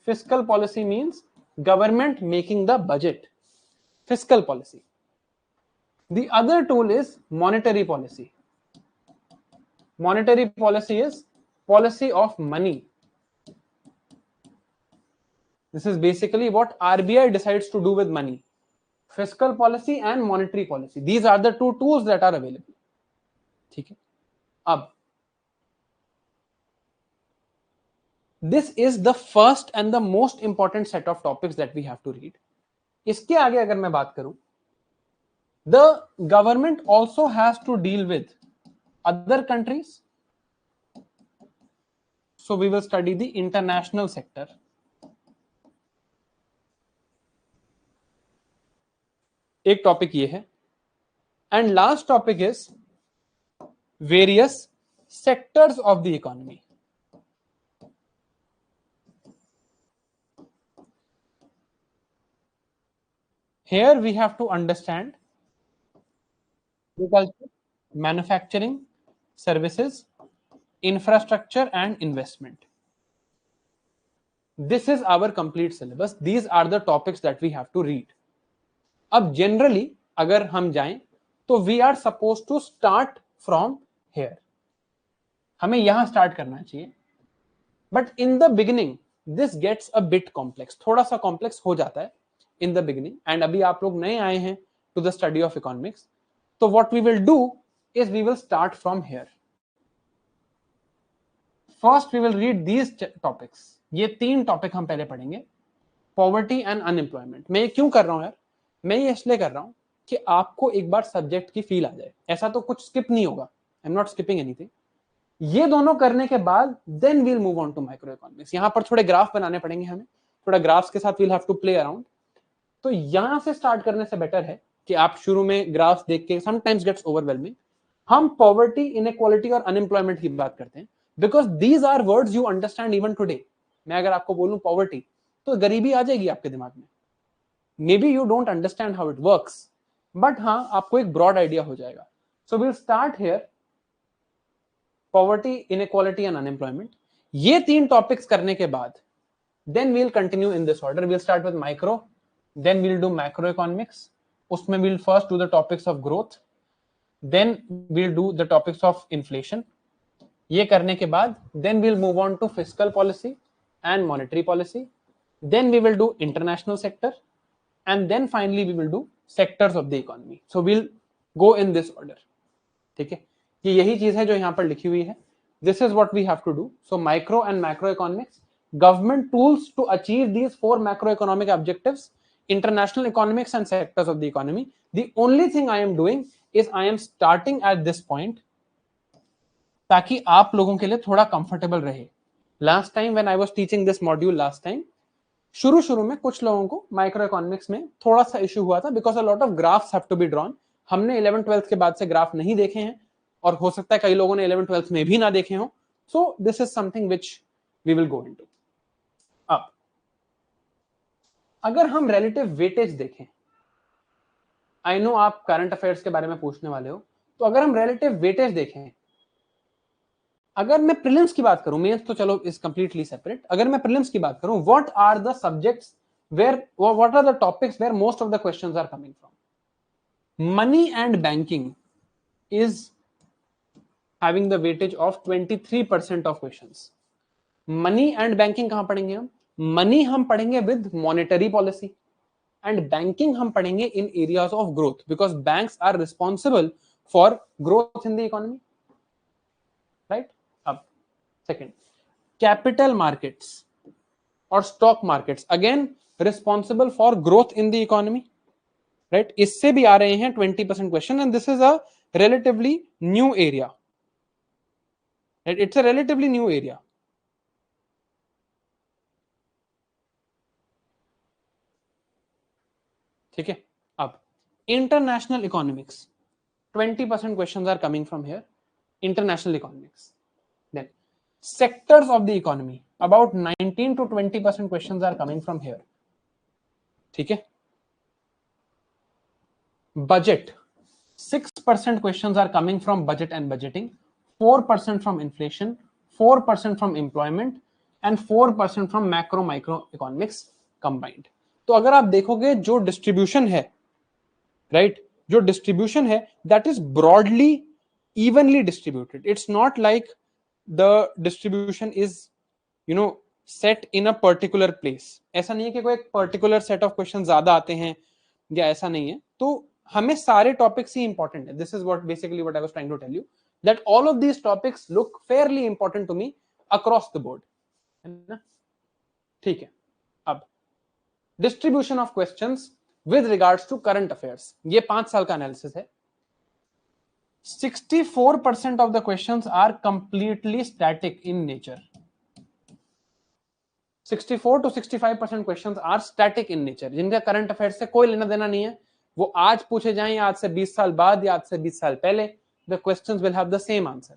Fiscal policy means government making the budget. Fiscal policy. The other tool is monetary policy. Monetary policy is policy of money. This is basically what RBI decides to do with money. Fiscal policy and monetary policy. These are the two tools that are available. ठीक है. अब this is the first and the most important set of topics that we have to read. इसके आगे अगर मैं बात करूं, the government also has to deal with other countries. So we will study the international sector. एक topic ये है. And last topic is various sectors of the economy. Here we have to understand agriculture, manufacturing, services, infrastructure and investment. This is our complete syllabus. These are the topics that we have to read. अब generally अगर हम जाएं तो we are supposed to start from here. हमें यहां start करना चाहिए. But in the beginning this gets a bit complex. थोड़ा सा complex हो जाता है in the beginning. And अभी आप लोग नए आए हैं to the study of economics. So what we will do is we will start from here. First we will read these topics. ये तीन टॉपिक हम पहले पढ़ेंगे. Poverty and unemployment. मैं ये क्यों कर रहा हूं यार? मैं ये इसलिए कर रहा हूं कि आपको एक बार सब्जेक्ट की फील आ जाए. ऐसा तो कुछ स्किप नहीं होगा. I am not skipping anything. ये दोनों करने के बाद then we'll move on to micro economics. यहां पर थोड़े ग्राफ बनाने पड़ेंगे हमें. थोड़ा ग्राफ्स के साथ we'll have to play around. तो यहां से स्टार्ट करने से बेटर है कि आप शुरू में ग्राफ्स देख के समटाइम्स गेट्स ओवरवेलमिंग. हम पॉवर्टी, इनइक्वालिटी और अनएम्प्लॉयमेंट की बात करते हैं because these are words you understand even today. मैं अगर आपको बोलूं पॉवर्टी तो गरीबी आ जाएगी आपके दिमाग में. Maybe you don't understand how it works, but हाँ आपको एक ब्रॉड आइडिया हो जाएगा. So we'll start here poverty, inequality and unemployment. ये तीन टॉपिक्स करने के बाद then we'll continue in this order. We'll start with micro, then we'll do macroeconomics. उसमें we'll first do the topics of growth, then we'll do the topics of inflation. ये करने के बाद then we'll move on to fiscal policy and monetary policy. Then we will do international sector, and then finally we will do sectors of the economy. So we'll go in this order. ठीक है. ये यही चीज है जो यहाँ पर लिखी हुई है. This is what we have to do. So micro and macroeconomics, government tools to achieve these four macroeconomic objectives, international economics and sectors of the economy. The only thing I am doing is I am starting at this point ताकि आप लोगों के लिए थोड़ा comfortable रहे. Last time when I was teaching this module last time, शुरू में कुछ लोगों को माइक्रो इकोनॉमिक्स में थोड़ा सा इश्यू हुआ था because a lot of graphs have to be drawn. हमने 11th 12th के बाद से ग्राफ नहीं देखे हैं और हो सकता है कई लोगों ने 11th 12th में भी ना देखे हो. So this is something which we will go into. अब अगर हम रिलेटिव वेटेज देखें, आई नो आप करंट अफेयर्स के बारे में पूछने वाले हो, तो अगर हम रिलेटिव वेटेज देखें, अगर मैं प्रीलिम्स की बात करूं, मेंस तो चलो इज कंप्लीटली सेपरेट. अगर मैं प्रीलिम्स की बात करूं, what are the subjects where, what are the topics where most of the questions are coming from? Money and banking is having the weightage of 23% of questions. Money and banking कहां पढ़ेंगे हम? Money हम पढ़ेंगे with monetary policy and banking हम पढ़ेंगे in areas of growth because banks are responsible for growth in the economy. Right. अब second, capital markets और stock markets again responsible for growth in the economy. Right. इससे भी आ रहे हैं 20% question and this is a relatively new area. It's a relatively new area. ठीक है. अब International economics, 20% questions are coming from here. International economics. Then sectors of the economy, about 19 to 20% questions are coming from here. ठीक है. Budget, 6% questions are coming from budget and budgeting, 4% from inflation, 4% from employment and 4% from macro micro economics combined. तो अगर आप देखोगे जो distribution है, right, जो distribution है that is broadly evenly distributed. It's not like the distribution is set in a particular place. ऐसा नहीं है कि कोई एक पर्टिकुलर सेट ऑफ क्वेश्चन ज्यादा आते हैं या ऐसा नहीं है. तो हमें सारे टॉपिक्स ही इंपॉर्टेंट है. This is what basically what I was trying to tell you, that all of these topics look fairly important to me across the board, है ना. ठीक है. अब distribution of questions with regards to current affairs, ये 5 साल का analysis है. 64% of the questions are completely static in nature. 64 to 65% questions are static in nature, जिनका करंट अफेयर्स से कोई लेना देना नहीं है. वो आज पूछे जाएं या आज से 20 साल बाद या आज से 20 साल पहले, the questions will have the same answer.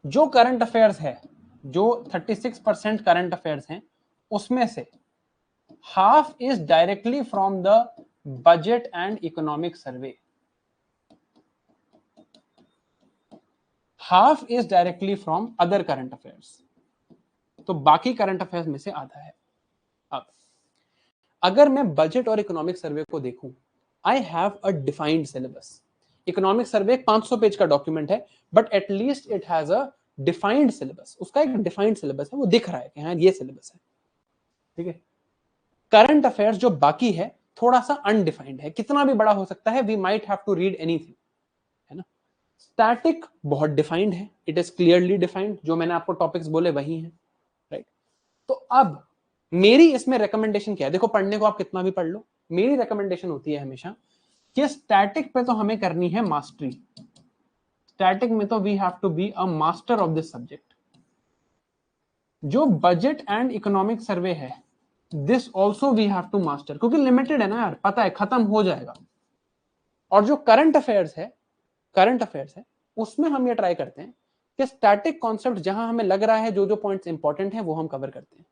जो करंट अफेयर्स है, जो 36% करंट अफेयर्स हैं, उसमें से half is directly from the budget and economic survey, half is directly from other current affairs. तो बाकी करंट अफेयर्स में से आधा है. अब अगर मैं बजट और इकोनॉमिक सर्वे को देखूं, I have a defined syllabus. Economic survey 500 page का डॉक्यूमेंट है, but at least it has a defined syllabus. उसका एक डिफाइंड सिलेबस है, वो दिख रहा है कि हाँ ये सिलेबस है. ठीक है. करंट अफेयर्स जो बाकी है थोड़ा सा अनडिफाइंड है, कितना भी बड़ा हो सकता है. We might have to read anything, है ना. स्टैटिक बहुत डिफाइंड है, इट इज क्लियरली डिफाइंड. जो मैंने आपको टॉपिक्स बोले वही हैं, राइट. तो अब मेरी इसमें रिकमेंडेशन क्या है? देखो, पढ़ने को आप कितना भी पढ़ लो, मेरी रिकमेंडेशन होती है हमेशा कि स्टैटिक पे तो हमें करनी है मास्टरी. स्टैटिक में तो we have to be a master of this subject. जो बजट एंड इकोनॉमिक सर्वे है, this also we have to master, क्योंकि लिमिटेड है ना यार, पता है खत्म हो जाएगा. और जो करंट अफेयर्स है उसमें हम ये ट्राई करते हैं कि स्टैटिक कॉन्सेप्ट जहां हमें लग रहा है जो जो पॉइंट्स इंपॉर्टेंट है वो हम कवर करते हैं.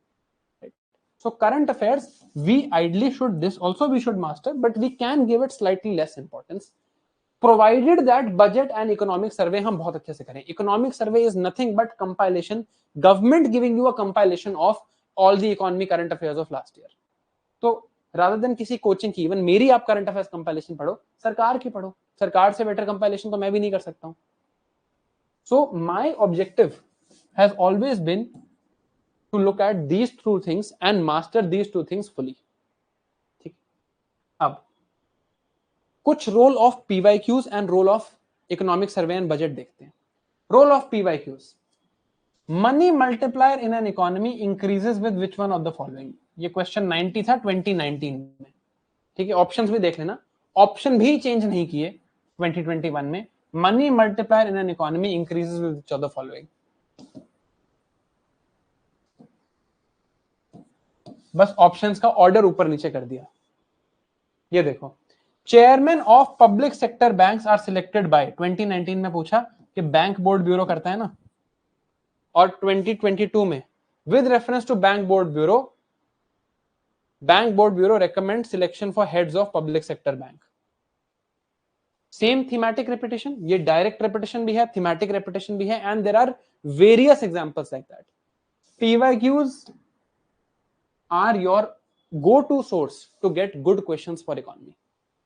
So current affairs, we ideally should, this also we should master, but we can give it slightly less importance, provided that budget and economic survey हम बहुत अच्छे से करें. Economic survey is nothing but compilation, government giving you a compilation of all the economy current affairs of last year. तो rather than किसी coaching की, even मेरी आप करंट अफेयर्स कंपाइलेशन पढ़ो, सरकार की पढ़ो. सरकार से बेटर कंपाइलेशन तो मैं भी नहीं कर सकता हूं. So my objective has always been to look at these two things and master these two things fully. ठीक. अब कुछ role of PYQs and role of economic survey and budget देखते हैं. Role of PYQs, money multiplier in an economy increases with which one of the following. ये question 90 था 2019 में. ठीक है. ऑप्शंस भी देख लेना, ऑप्शन भी चेंज नहीं किए 2021 में. Money multiplier in an economy increases with which of the following. बस ऑप्शंस का ऑर्डर ऊपर नीचे कर दिया. ये देखो, chairman of public sector banks are selected by. 2019 में पूछा कि बैंक बोर्ड ब्यूरो करता है ना, और 2022 में with reference to bank board bureau recommend selection for heads of public sector bank. Same thematic repetition, ये डायरेक्ट रिपीटेशन भी है, थीमेटिक रिपीटेशन भी है, and there are various examples like that. PYQs are your go-to source to get good questions for economy.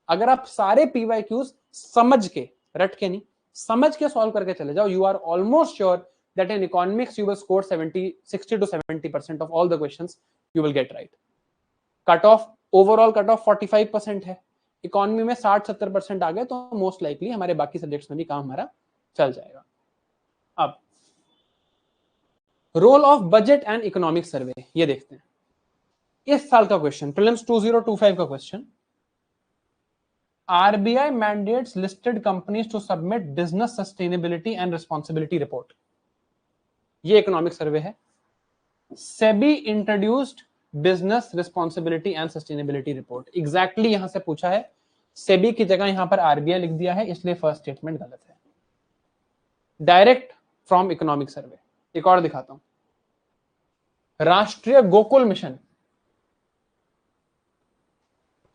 अगर आप सारे PYQs समझ के, रट के नहीं, समझ के सॉल्व करके चले जाओ, you are almost sure that in economics you will score 60 to 70% of all the questions you will get right. overall cut off 45% है. इकोनॉमी में 60-70% आ गए तो मोस्ट लाइकली हमारे बाकी सब्जेक्ट्स में भी काम हमारा चल जाएगा. अब role of budget and economic survey, ये देखते हैं. इस साल का क्वेश्चन, प्रीलिम्स 2025 का question, RBI mandates listed companies to submit business sustainability and responsibility report. ये इकोनॉमिक सर्वे है. SEBI introduced business responsibility and sustainability report. Exactly यहां से पूछा है, सेबी की जगह यहां पर आरबीआई लिख दिया है, इसलिए फर्स्ट स्टेटमेंट गलत है। डायरेक्ट फ्रॉम इकोनॉमिक सर्वे। एक और दिखाता हूं, राष्ट्रीय गोकुल मिशन,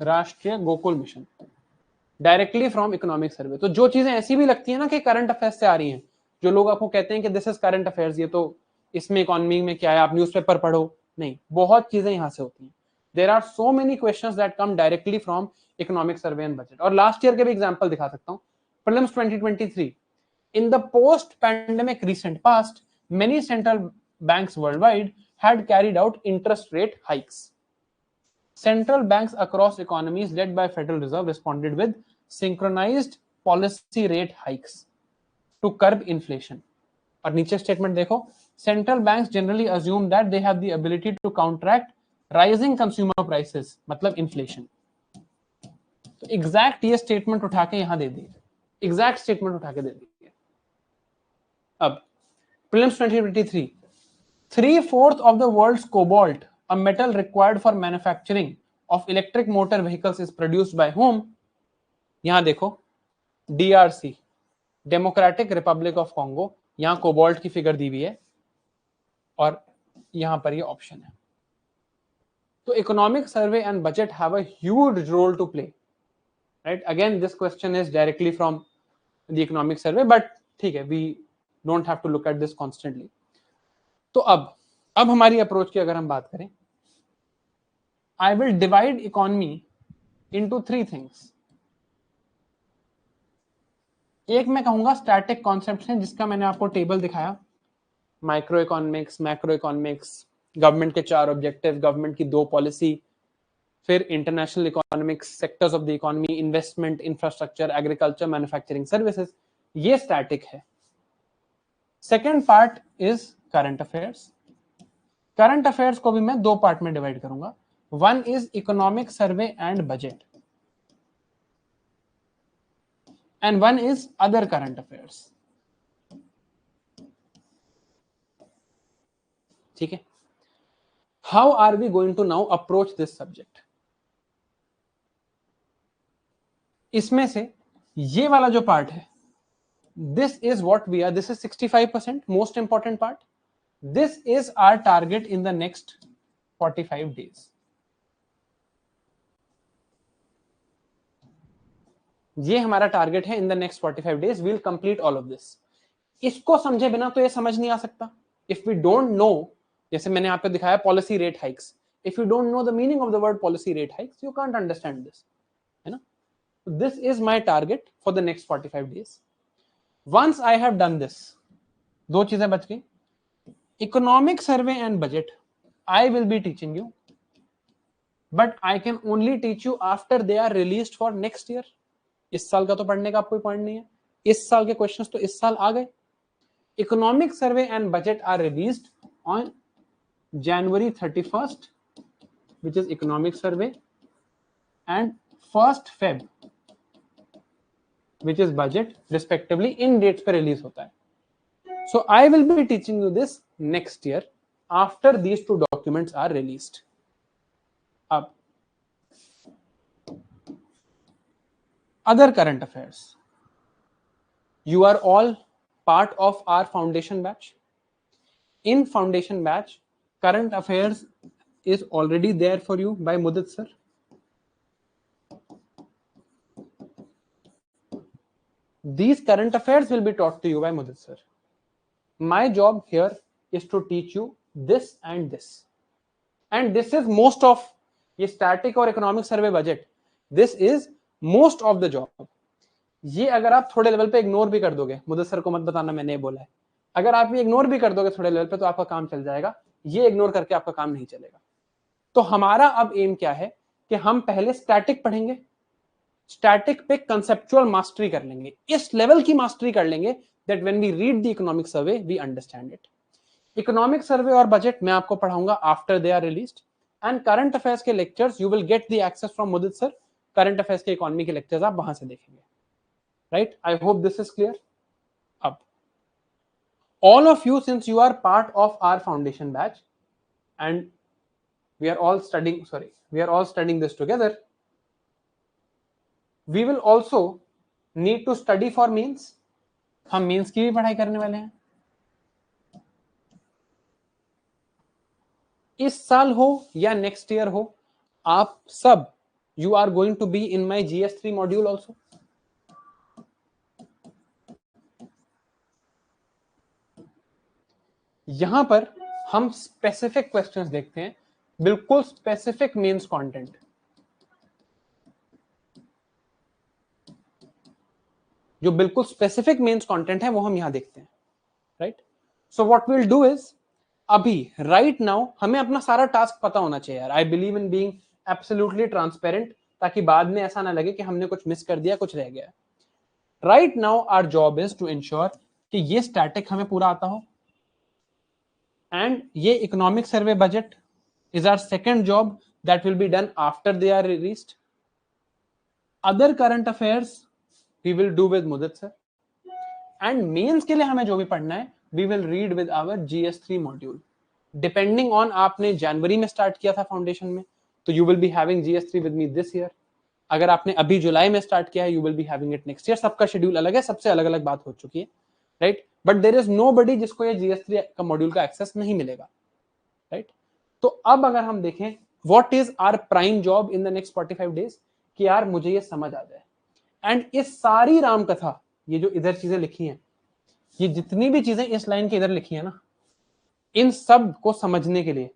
राष्ट्रीय Gokul mission directly from economic सर्वे। तो जो चीजें ऐसी भी लगती है ना कि करंट अफेयर्स से आ रही हैं, जो लोग आपको कहते हैं कि दिस इज करंट अफेयर्स, ये तो इसमें इकोनॉमी में क्या है, आप न्यूज़पेपर पढ़ो, नहीं, बहुत चीजें यहां से होती हैं। There are so many questions that come directly from economic survey and budget. और लास्ट ईयर के भी एग्जांपल दिखा सकता हूं, prelims 2023, in the post pandemic recent past many central banks worldwide had carried out interest rate hikes. Central banks across economies led by Federal Reserve responded with synchronized policy rate hikes to curb inflation. और नीचे statement देखो, central banks generally assume that they have the ability to counteract rising consumer prices, मतलब inflation. तो exact ये statement उठा के यहां दे दी, exact statement उठा के दे दी। अब prelims 2023, 3/4 of the world's cobalt, a metal required for manufacturing of electric motor vehicles, is produced by whom? यहां देखो, DRC, democratic republic of Congo, यहां कोबाल्ट की फिगर दी हुई है और यहां पर ये ऑप्शन है। तो economic survey and budget have a huge role to play, right? Again this question is directly from the economic survey, but ठीक है, we don't have to look at this constantly. तो अब हमारी अप्रोच की अगर हम बात करें, I will divide economy into 3 things. एक मैं कहूंगा स्टैटिक कॉन्सेप्ट है, जिसका मैंने आपको टेबल दिखाया, micro economics, macro economics, government के 4 ऑब्जेक्टिव, गवर्नमेंट की 2 पॉलिसी, फिर international economics, sectors of the economy, investment, infrastructure, agriculture, manufacturing, services, ये स्टैटिक है। Second part is current affairs. Current affairs को भी मैं 2 पार्ट में डिवाइड करूंगा, one is economic survey and budget and one is other current affairs. ठीक है, how are we going to now approach this subject? इसमें से ये वाला जो पार्ट है, this is what we are, this is 65% most important part, this is our target in the next 45 days. ये हमारा टारगेट है, in the next 45 days we'll complete all of this. इसको समझे बिना तो ये समझ नहीं आ सकता। इफ वी डोंट नो, जैसे मैंने आपको दिखाया policy rate hikes, if you don't know the meaning of the word policy rate hikes, you can't understand this, है ना? This is my target for the next 45 days. Once I have done this, 2 चीजें बच गई, economic survey and budget I will be teaching you, but I can only teach you after they are released for next year. इस साल का तो पढ़ने का कोई पॉइंट नहीं है, इस साल के क्वेश्चंस तो इस साल आ गए। Economic survey and budget are released on January 31st, which is economic survey, and 1st Feb, which is budget, respectively, in dates पे release होता है। So I will be teaching you this next year after these 2 documents are released. अब other current affairs, you are all part of our foundation batch. In foundation batch, current affairs is already there for you by Mudit sir. These current affairs will be taught to you by Mudit sir. My job here is to teach you this and this. And this is most of ये static और economic survey budget. This is most of the job. ये अगर आप थोड़े level पे ignore भी कर दोगे, मुदत सर को मत बताना मैंने बोला है, अगर आप ये इग्नोर भी कर दोगे थोड़े लेवल पे, तो आपका काम चल जाएगा। ये इग्नोर करके आपका काम नहीं चलेगा। तो हमारा अब एम क्या है कि हम पहले स्टैटिक पढ़ेंगे, स्टैटिक पे कंसेप्चुअल मास्टरी कर लेंगे, इस लेवल की मास्टरी कर लेंगे that when we read the economic survey we understand it. Economic survey और बजट मैं आपको पढ़ाऊंगा after they are released, and current affairs के lectures you will get the access from Mudit sir. Current affairs के economy के lectures आप वहां से देखेंगे, right? I hope this is clear. अब all of you, since you are part of our foundation batch and we are all studying this together. We will also need to study for means. हम means की भी पढ़ाई करने वाले हैं. इस साल हो या नेक्स्ट ईयर हो, आप सब you are going to be in my GS3 module also. यहां पर हम स्पेसिफिक क्वेश्चंस देखते हैं, बिल्कुल स्पेसिफिक मेंस कंटेंट. जो बिल्कुल स्पेसिफिक मेंस कंटेंट है वो हम यहां देखते हैं, right. So what we will do is, अभी राइट नाउ हमें अपना सारा टास्क पता होना चाहिए यार. I believe in being absolutely transparent, ताकि बाद में ऐसा ना लगे कि हमने कुछ मिस कर दिया, कुछ रह गया. Right now our job is to ensure कि ये स्टैटिक हमें पूरा आता हो, एंड ये economic survey budget is our second job that will be done after they are released. Other current affairs we will do with Mudit sir, and mains के लिए हमें जो भी पढ़ना है we will read with our GS3 module. Depending on आपने जनवरी में start किया था फाउंडेशन में, तो you will be having GS3 with me this year. अगर आपने अभी जुलाई में स्टार्ट किया है, you will be having it next year. सबका शेड्यूल अलग है, सबसे अलग अलग बात हो चुकी है, right. But there is nobody जिसको ये GS3 का मॉड्यूल का एक्सेस नहीं मिलेगा, राइट. तो अब अगर हम देखें what is our prime job in the next 45 days, कि यार मुझे ये समझ आ जाए. एंड इस सारी राम कथा, ये जो इधर चीजें लिखी हैं, ये जितनी भी चीजें इस लाइन के इधर लिखी है ना, इन सब को समझने के लिए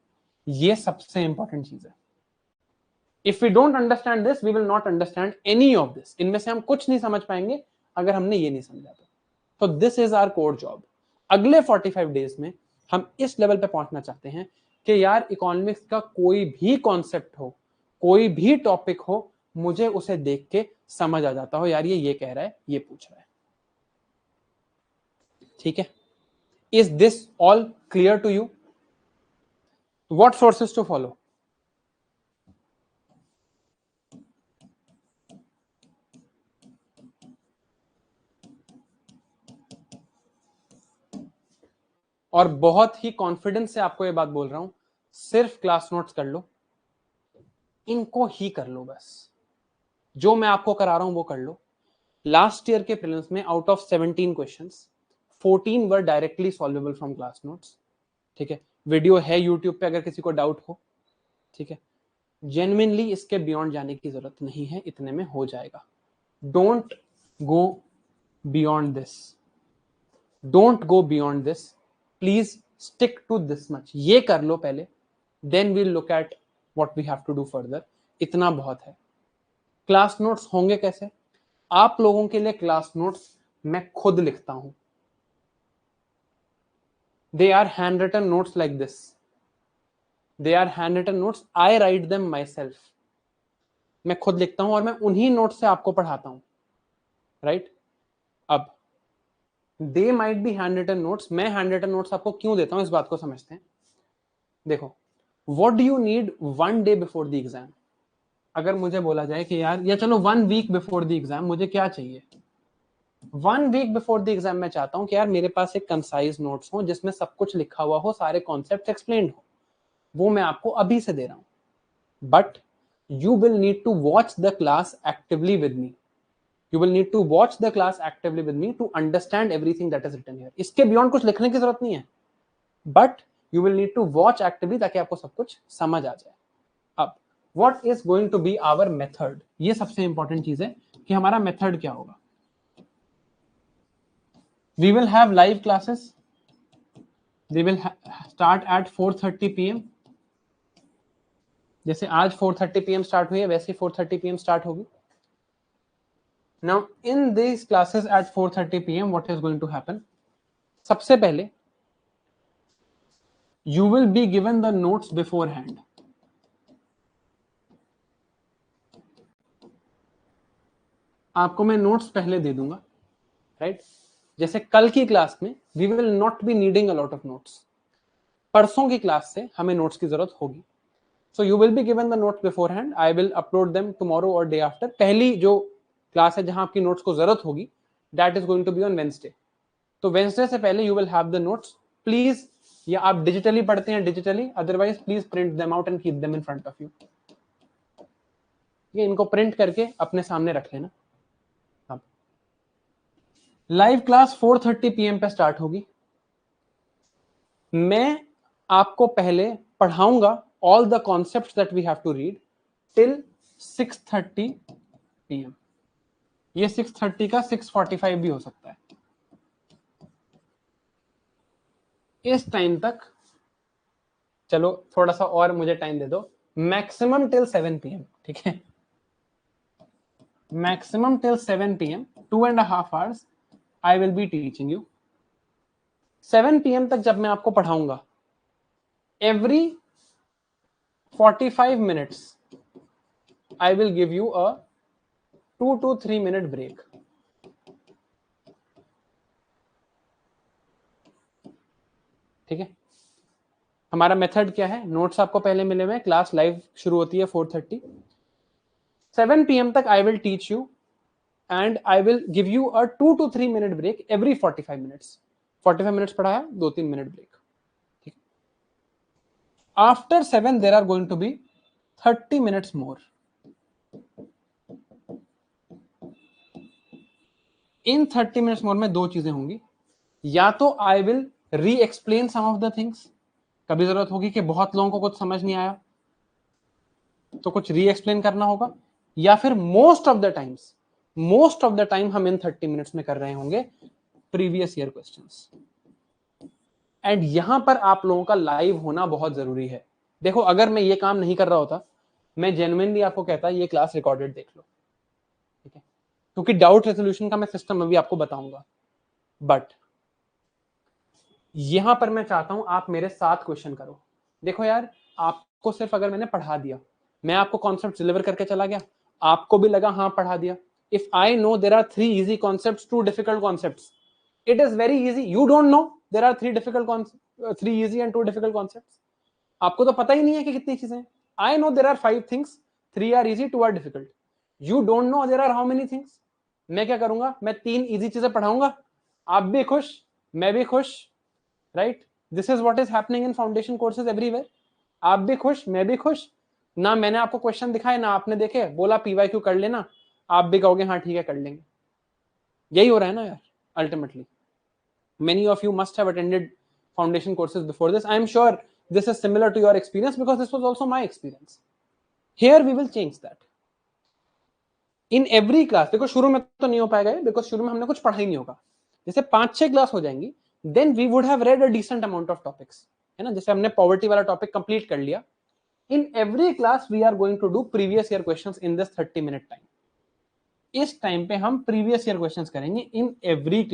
ये सबसे इंपॉर्टेंट चीज है. If we don't understand this we will not understand any of this. इनमें से हम कुछ नहीं समझ पाएंगे अगर हमने ये नहीं समझा. तो this is our core job. अगले 45 डेज में हम इस लेवल पे पहुंचना चाहते हैं कि यार इकोनॉमिक्स का कोई भी कॉन्सेप्ट हो, कोई भी टॉपिक हो, मुझे उसे देख के समझ आ जाता हो, यार ये कह रहा है, ये पूछ रहा है. ठीक है. Is this all clear to you? What sources to follow? और बहुत ही कॉन्फिडेंस से आपको ये बात बोल रहा हूं, सिर्फ क्लास नोट्स कर लो, इनको ही कर लो बस. जो मैं आपको करा रहा हूं वो कर लो. लास्ट ईयर के प्रीलिम्स में out of 17 questions 14 were directly solvable from class notes. ठीक है. वीडियो है यूट्यूब पे अगर किसी को डाउट हो. ठीक है. जेन्युइनली इसके बियॉन्ड जाने की जरूरत नहीं है, इतने में हो जाएगा. Don't go beyond this, don't go beyond this. Please stick to this much. ये कर लो पहले, then we'll look at what we have to do further. इतना बहुत है. क्लास नोट्स होंगे कैसे? आप लोगों के लिए क्लास नोट्स मैं खुद लिखता हूं. They are handwritten notes like this. They are handwritten notes. I write them myself. मैं खुद लिखता हूं और मैं उन्हीं नोट्स से आपको पढ़ाता हूं, राइट. अब they might be handwritten notes. मैं हैंड रिटन नोट्स आपको क्यों देता हूं, इस बात को समझते हैं. देखो, what do you need 1 day before the exam? अगर मुझे बोला जाए कि यार, या चलो 1 वीक बिफोर द एग्जाम मुझे क्या चाहिए? 1 वीक बिफोर द एग्जाम मैं चाहता हूं कि यार मेरे पास एक कंसाइज नोट्स हो जिसमें सब कुछ लिखा हुआ हो, सारे कॉन्सेप्ट एक्सप्लेन्ड हो. वो मैं आपको अभी से दे रहा हूं. But you will need to watch the class actively with me. You will need to watch the class actively with me to understand everything that is written here. इसके beyond कुछ लिखने की जरूरत नहीं है, but you will need to watch actively ताकि आपको सब कुछ समझ आ जाए. अब what is going to be our method? ये सबसे important चीज है कि हमारा method क्या होगा. We will have live classes. They will start at 4:30 PM. जैसे आज 4:30 PM start हुई है, वैसे 4:30 PM start होगी. Now in these classes at 4:30 PM what is going to happen? सबसे पहले you will be given the notes beforehand. आपको मैं नोट्स पहले दे दूंगा, राइट. जैसे कल की क्लास में we will not be needing a lot of notes. परसों की क्लास से हमें नोट्स की जरूरत होगी. So you will be given the notes beforehand. I will upload them tomorrow or day after. पहली जो क्लास है जहां आपकी नोट्स को जरूरत होगी, that is going to be on Wednesday. तो वेडनेसडे से पहले you will have the notes. Please या आप डिजिटली पढ़ते हैं digitally, otherwise please print them out and keep them in front of you. ये इनको प्रिंट करके अपने सामने रख लेना। अब लाइव क्लास 4:30 PM पे स्टार्ट होगी। मैं आपको पहले पढ़ाऊंगा all the concepts that we have to read till 6:30 PM। ये 6:30 का 6:45 भी हो सकता है। इस टाइम तक चलो थोड़ा सा और मुझे टाइम दे दो, मैक्सिमम टिल 7 PM, ठीक है, maximum till 7 PM, 2.5 hours I will be teaching you. 7 PM तक जब मैं आपको पढ़ाऊंगा, every 45 minutes I will give you a 2 to 3 minute break। ठीक है, हमारा मेथड क्या है, नोट्स आपको पहले मिले हुए, क्लास लाइव शुरू होती है 4:30, 7 PM तक I will teach you and I will give you a 2 to 3 minute break every 45 minutes। 45 minutes पढ़ाया, 2-3 मिनट ब्रेक। ठीक है, after 7 there are going to be 30 minutes more. In 30 minutes more में दो चीजें होंगी, या तो I will re explain some of the things, कभी जरूरत होगी कि बहुत लोगों को कुछ समझ नहीं आया तो कुछ री एक्सप्लेन करना होगा, या फिर मोस्ट ऑफ द टाइम हम इन 30 मिनट्स में कर रहे होंगे प्रीवियस ईयर क्वेश्चंस। एंड यहां पर आप लोगों का लाइव होना बहुत जरूरी है। देखो अगर मैं ये काम नहीं कर रहा होता, मैं जेन्युइनली आपको कहता ये क्लास रिकॉर्डेड देख लो, ठीक है, क्योंकि डाउट रेजोल्यूशन का मैं सिस्टम अभी आपको बताऊंगा, बट यहां पर मैं चाहता हूं आप मेरे साथ क्वेश्चन करो। देखो यार, आपको सिर्फ अगर मैंने पढ़ा दिया, मैं आपको कॉन्सेप्ट डिलीवर करके चला गया, आपको भी लगा हाँ पढ़ा दिया, if I know there are 3 easy concepts, 2 difficult concepts, it is very easy. You don't know there are 3 difficult concept, 3 easy and 2 difficult concepts, आपको तो पता ही नहीं है कि कितनी चीजें हैं। I know there are 5 things, 3 are easy, 2 are difficult. You don't know there are how many things. मैं क्या करूंगा, मैं 3 इजी चीजें पढ़ाऊंगा, आप भी खुश, मैं भी खुश, right? This is what is happening in foundation courses everywhere. आप भी खुश, मैं भी खुश, ना मैंने आपको क्वेश्चन दिखाए ना आपने देखे, बोला पीवाईक्यू कर लेना, आप भी कहोगे हाँ ठीक है कर लेंगे। यही हो रहा है ना यार ultimately. Many of you must have attended foundation courses before this. I am sure this is similar to your experience because this was also my experience. Here we will change that. In every class, देखो शुरू में तो नहीं हो पाएगा because शुरू में हमने कुछ पढ़ा ही नहीं होगा। जैसे 5-6 क्लास हो जाएंगी, then we would have read a decent amount of topics, है ना? जैसे हमने पॉवर्टी वाला टॉपिक कंप्लीट कर लिया। In every class we are going to do previous year questions in this 30-minute time. इस टाइम पे हम प्रीवियस ईयर क्वेश्चंस करेंगे in every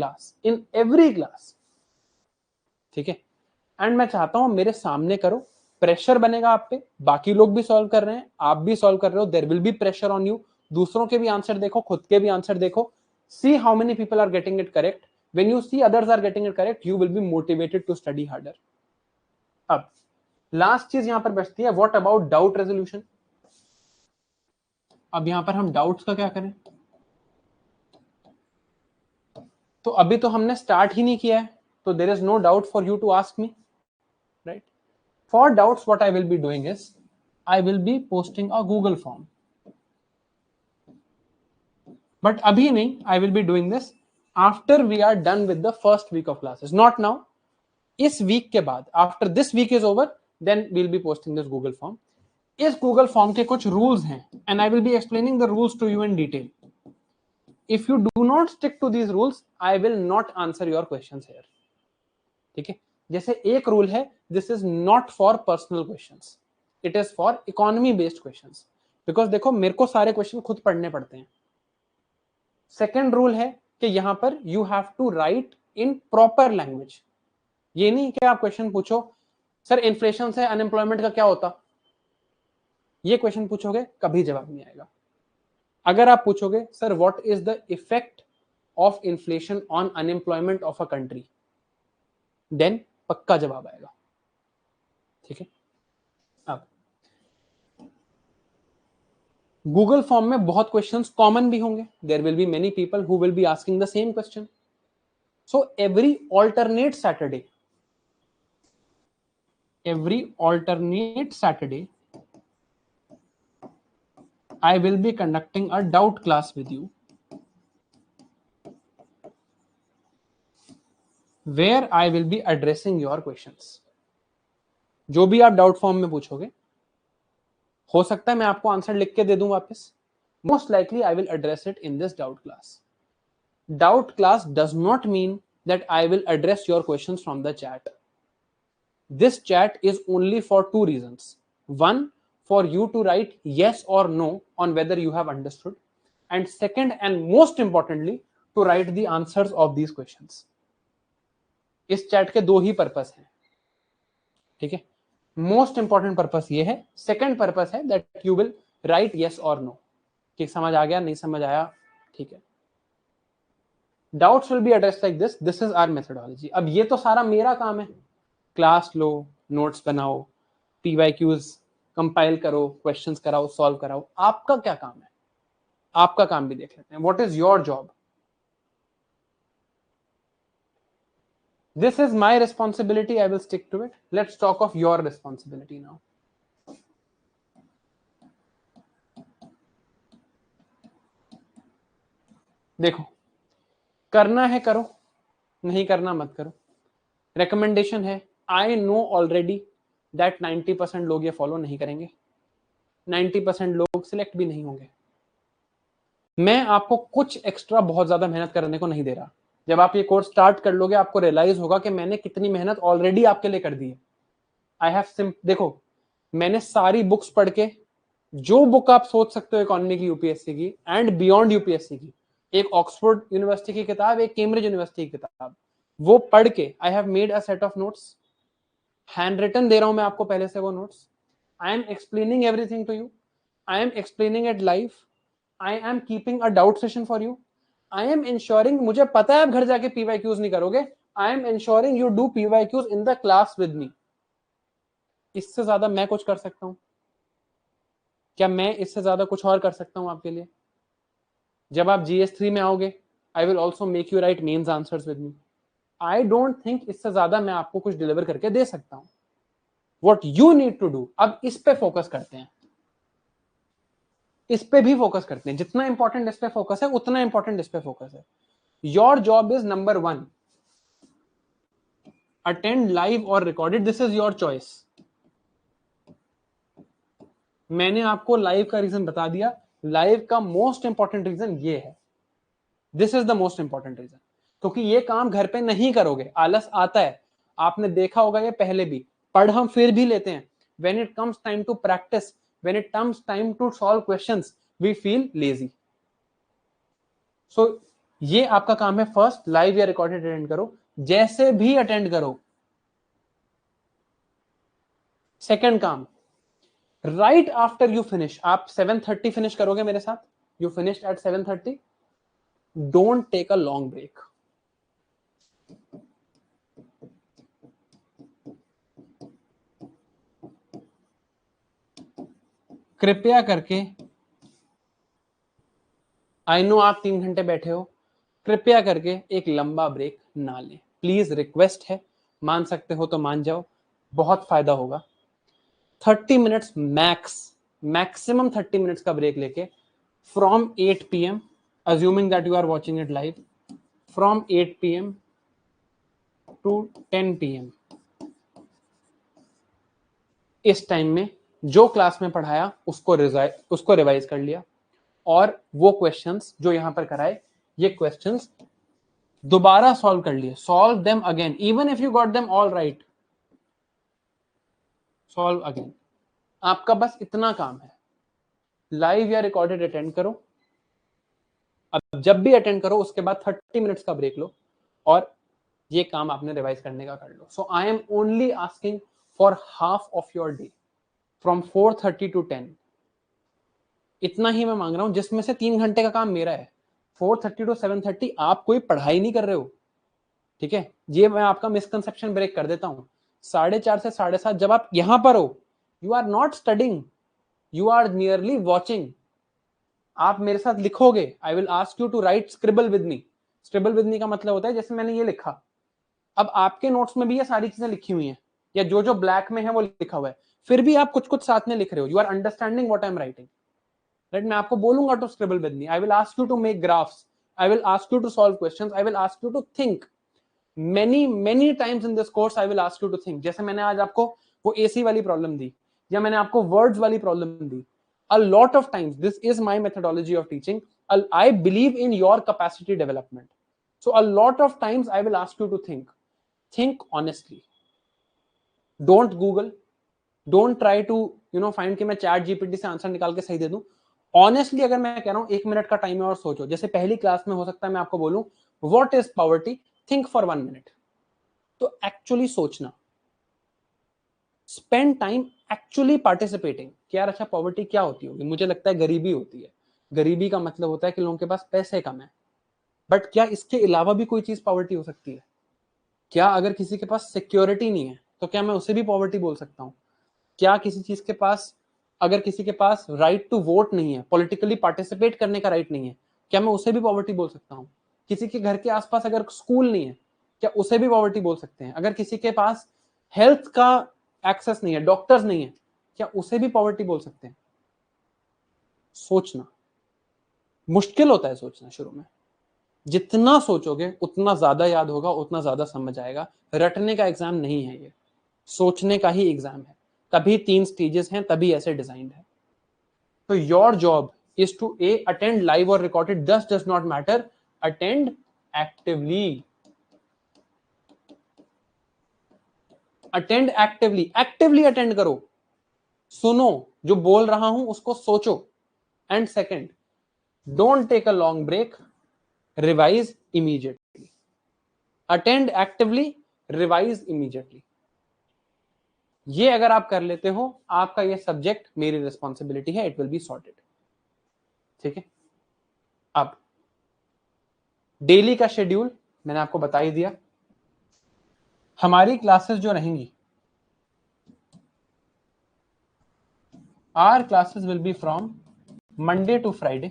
class, ठीक है? एंड मैं चाहता हूं मेरे सामने करो, प्रेशर बनेगा आप पे, बाकी लोग भी सॉल्व कर रहे हैं, आप भी सॉल्व कर रहे हो, there will be pressure on you. दूसरों के भी आंसर देखो, खुद के भी आंसर देखो, see how many people are getting it correct. When you see others are getting it correct, you will be motivated to study harder. अब last चीज यहां पर बचती है, व्हाट अबाउट डाउट रेजोल्यूशन। अब यहां पर हम डाउट्स का क्या करें, तो अभी तो हमने स्टार्ट ही नहीं किया है, तो there is no doubt for you to ask me, right? For doubts, what I will be doing is I will be posting a Google form, but abhi nahi, I will be doing this after we are done with the first week of classes, not now. इस week के बाद, after this week is over, then we'll be posting this Google form. इस Google form के कुछ rules हैं and I will be explaining the rules to you in detail. If you do not stick to these rules, I will not answer your questions here. ठीक है? जैसे एक rule है, this is not for personal questions, it is for economy based questions, because देखो मेरे को सारे question खुद पढ़ने पड़ते हैं। सेकेंड रूल है कि यहां पर you have to write in proper language. ये नहीं कि आप क्वेश्चन पूछो सर इन्फ्लेशन से अनएम्प्लॉयमेंट का क्या होता, ये क्वेश्चन पूछोगे कभी जवाब नहीं आएगा। अगर आप पूछोगे sir what is the effect of inflation on unemployment of a country, then पक्का जवाब आएगा, ठीक है? अब गूगल फॉर्म में बहुत क्वेश्चंस कॉमन भी होंगे, there will be many people who will be asking the same question. So every alternate Saturday every alternate Saturday I will be conducting a doubt class with you where I will be addressing your questions. जो भी आप doubt form में पूछोगे, हो सकता है मैं आपको आंसर लिख के दे दूं वापस. Most likely I will address it in this doubt class. Doubt class does not mean that I will address your questions from the chat. This chat is only for two reasons. One, for you to write yes or no on whether you have understood. And second, and most importantly, to write the answers of these questions. इस chat के दो ही purpose हैं, ठीक है. Most important purpose ये है. Second purpose है that you will write yes और no. कि समझ आ गया, नहीं समझ आया, ठीक है. Doubts will be addressed like this. This is our methodology. अब ये तो सारा मेरा काम है. क्लास लो, नोट्स बनाओ, पीवाईक्यूज कंपाइल करो, क्वेश्चंस कराओ, सॉल्व कराओ. आपका क्या काम है? आपका काम भी देख लेते हैं. What is your job? This is my responsibility. I will stick to it. Let's talk of your responsibility now. देखो, करना है करो, नहीं करना मत करो. रिकमेंडेशन है. I know already that 90% लोग ये फॉलो नहीं करेंगे. 90% लोग सिलेक्ट भी नहीं होंगे. मैं आपको कुछ एक्स्ट्रा बहुत ज्यादा मेहनत करने को नहीं दे रहा. जब आप ये कोर्स स्टार्ट कर लोगे आपको रियलाइज होगा कि मैंने कितनी मेहनत ऑलरेडी आपके लिए कर दी है. आई हैव देखो, मैंने सारी बुक्स पढ़ के, जो बुक आप सोच सकते हो इकोनॉमी की, यूपीएससी की एंड बियॉन्ड यूपीएससी की, एक ऑक्सफोर्ड यूनिवर्सिटी की किताब, एक कैम्ब्रिज यूनिवर्सिटी की किताब, वो पढ़ के I have made a set of notes. Hand written दे रहा हूं मैं आपको पहले से वो notes. I am explaining everything to you. I am explaining it live. I am keeping a doubt session for you. I am ensuring, मुझे पता है आप घर जाके पीवाईक्यूज नहीं करोगे. I am ensuring you do PYQs in the class with me. इससे ज्यादा मैं कुछ कर सकता हूं क्या? मैं इससे ज्यादा कुछ और कर सकता हूं आपके लिए? जब आप GS3 में आओगे, I will also make you write mains answers with me. I don't think इससे ज्यादा मैं आपको कुछ डिलीवर करके दे सकता हूं. What you need to do, अब इस पे फोकस करते हैं. इस पे भी फोकस करते हैं. जितना इंपॉर्टेंट इस पे फोकस है उतना इंपॉर्टेंट इस पे फोकस है. Your job is number 1, attend live और recorded. This is your choice. मैंने आपको लाइव का रीजन बता दिया. लाइव का मोस्ट इंपॉर्टेंट रीजन ये है. This is the most important reason. क्योंकि ये काम घर पे नहीं करोगे, आलस आता है. आपने देखा होगा ये पहले भी. पढ़ हम फिर भी लेते हैं. When it comes time to practise, when it comes time to solve questions, we feel lazy. So ये आपका काम है. फर्स्ट, लाइव या रिकॉर्डेड अटेंड करो, जैसे भी अटेंड करो. सेकेंड काम, राइट आफ्टर यू फिनिश, आप 7:30 फिनिश करोगे मेरे साथ. You finished at 7:30. Don't take a long break. कृपया करके, आई नो आप 3 घंटे बैठे हो, कृपया करके एक लंबा ब्रेक ना लें. प्लीज रिक्वेस्ट है. मान सकते हो तो मान जाओ, बहुत फायदा होगा. 30 मिनट्स मैक्सिमम 30 मिनट्स का ब्रेक लेके from 8 PM, assuming that you are watching it live, from 8 PM to 10 PM, इस टाइम में जो क्लास में पढ़ाया उसको रिवाइज कर लिया, और वो क्वेश्चंस जो यहां पर कराए, ये क्वेश्चंस दोबारा सॉल्व कर लिए. Solve them again, even if you got them all right, solve again. आपका बस इतना काम है. लाइव या रिकॉर्डेड अटेंड करो. अब जब भी अटेंड करो उसके बाद 30 मिनट्स का ब्रेक लो, और ये काम आपने रिवाइज करने का कर लो. So I am only asking for half of your day, from 4:30 to 10. इतना ही मैं मांग रहा हूं, जिसमें से 3 घंटे का काम मेरा है. 4:30 to 7:30 आप कोई पढ़ाई नहीं कर रहे हो, ठीक है. ये मैं आपका मिसकंसेप्शन ब्रेक कर देता हूं. 4:30 से 7:30 जब आप यहां पर हो, you are not studying, you are merely watching. आप मेरे साथ लिखोगे. I will ask you to write scribble with me. Scribble with me का मतलब होता है जैसे मैंने ये लिखा, अब आपके नोट्स में भी ये सारी चीजें लिखी हुई हैं. या जो जो ब्लैक में है वो लिखा हुआ है, फिर भी आप कुछ कुछ साथ में लिख रहे हो, you are understanding what I am writing, right? मैं आपको बोलूंगा to scribble with me, I will ask you to make graphs, I will ask you to solve questions, I will ask you to think, many times in this course I will ask you to think. जैसे मैंने आज आपको वो AC वाली problem दी, या मैंने आपको words वाली problem the, a lot of times this is my methodology of teaching. I believe in your capacity development, so a lot of times I will ask you to think honestly. Don't Google, don't try to find कि मैं chat GPT से answer निकाल के सही दे दूं. Honestly अगर मैं कह रहा हूं 1 मिनट का टाइम है और सोचो, जैसे पहली क्लास में हो सकता है मैं आपको बोलूं what is poverty, think for 1 minute. तो एक्चुअली सोचना, स्पेंड टाइम एक्चुअली पार्टिसिपेटिंग कि यार अच्छा पॉवर्टी क्या होती होगी. मुझे लगता है गरीबी होती है. गरीबी का मतलब होता है कि लोगों के पास पैसे कम है, बट क्या इसके अलावा भी कोई चीज पॉवर्टी हो सकती है? क्या अगर किसी के पास सिक्योरिटी नहीं है तो क्या मैं उसे भी पॉवर्टी बोल सकता हूं? क्या किसी चीज के पास, अगर किसी के पास राइट टू वोट नहीं है, पॉलिटिकली पार्टिसिपेट करने का राइट नहीं है, क्या मैं उसे भी पॉवर्टी बोल सकता हूं? किसी के घर के आसपास अगर स्कूल नहीं है, क्या उसे भी पॉवर्टी बोल सकते हैं? अगर किसी के पास हेल्थ का एक्सेस नहीं है, डॉक्टर्स नहीं है, क्या उसे भी पॉवर्टी बोल सकते हैं? सोचना मुश्किल होता है, सोचना शुरू में. जितना सोचोगे उतना ज्यादा याद होगा, उतना ज्यादा समझ आएगा. रटने का एग्जाम नहीं है ये, सोचने का ही एग्जाम है. तभी 3 स्टेजेस हैं, तभी ऐसे डिजाइन है. तो your job is to a attend live और recorded, this does not matter, attend actively. Attend actively, actively attend करो. सुनो, जो बोल रहा हूं उसको सोचो. And second, don't take a long break, revise immediately. Attend actively, revise immediately. ये अगर आप कर लेते हो, आपका ये सब्जेक्ट मेरी रिस्पॉन्सिबिलिटी है, इट विल बी सॉर्टेड. ठीक है. अब डेली का शेड्यूल मैंने आपको बता ही दिया. हमारी क्लासेस जो रहेंगी, our classes will be from Monday to Friday.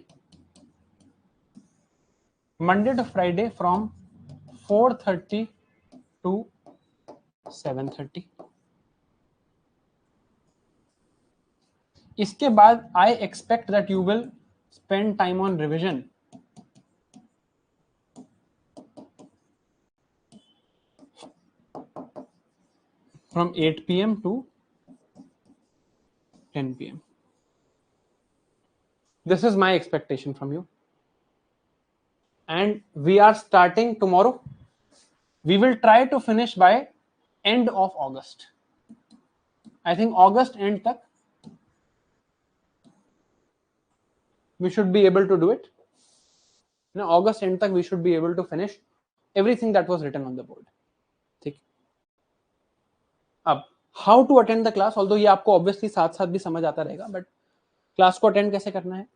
Monday to Friday from 4:30 to 7:30. इसके बाद I expect that you will spend time on revision from 8 p.m. to 10 p.m. This is my expectation from you. And we are starting tomorrow. We will try to finish by end of August. I think August end tak we should be able to do it. No, August end tak we should be able to finish everything that was written on the board. ठीक. अब how to attend the class, although ये आपको obviously साथ साथ भी समझ आता रहेगा, बट क्लास को अटेंड कैसे करना है?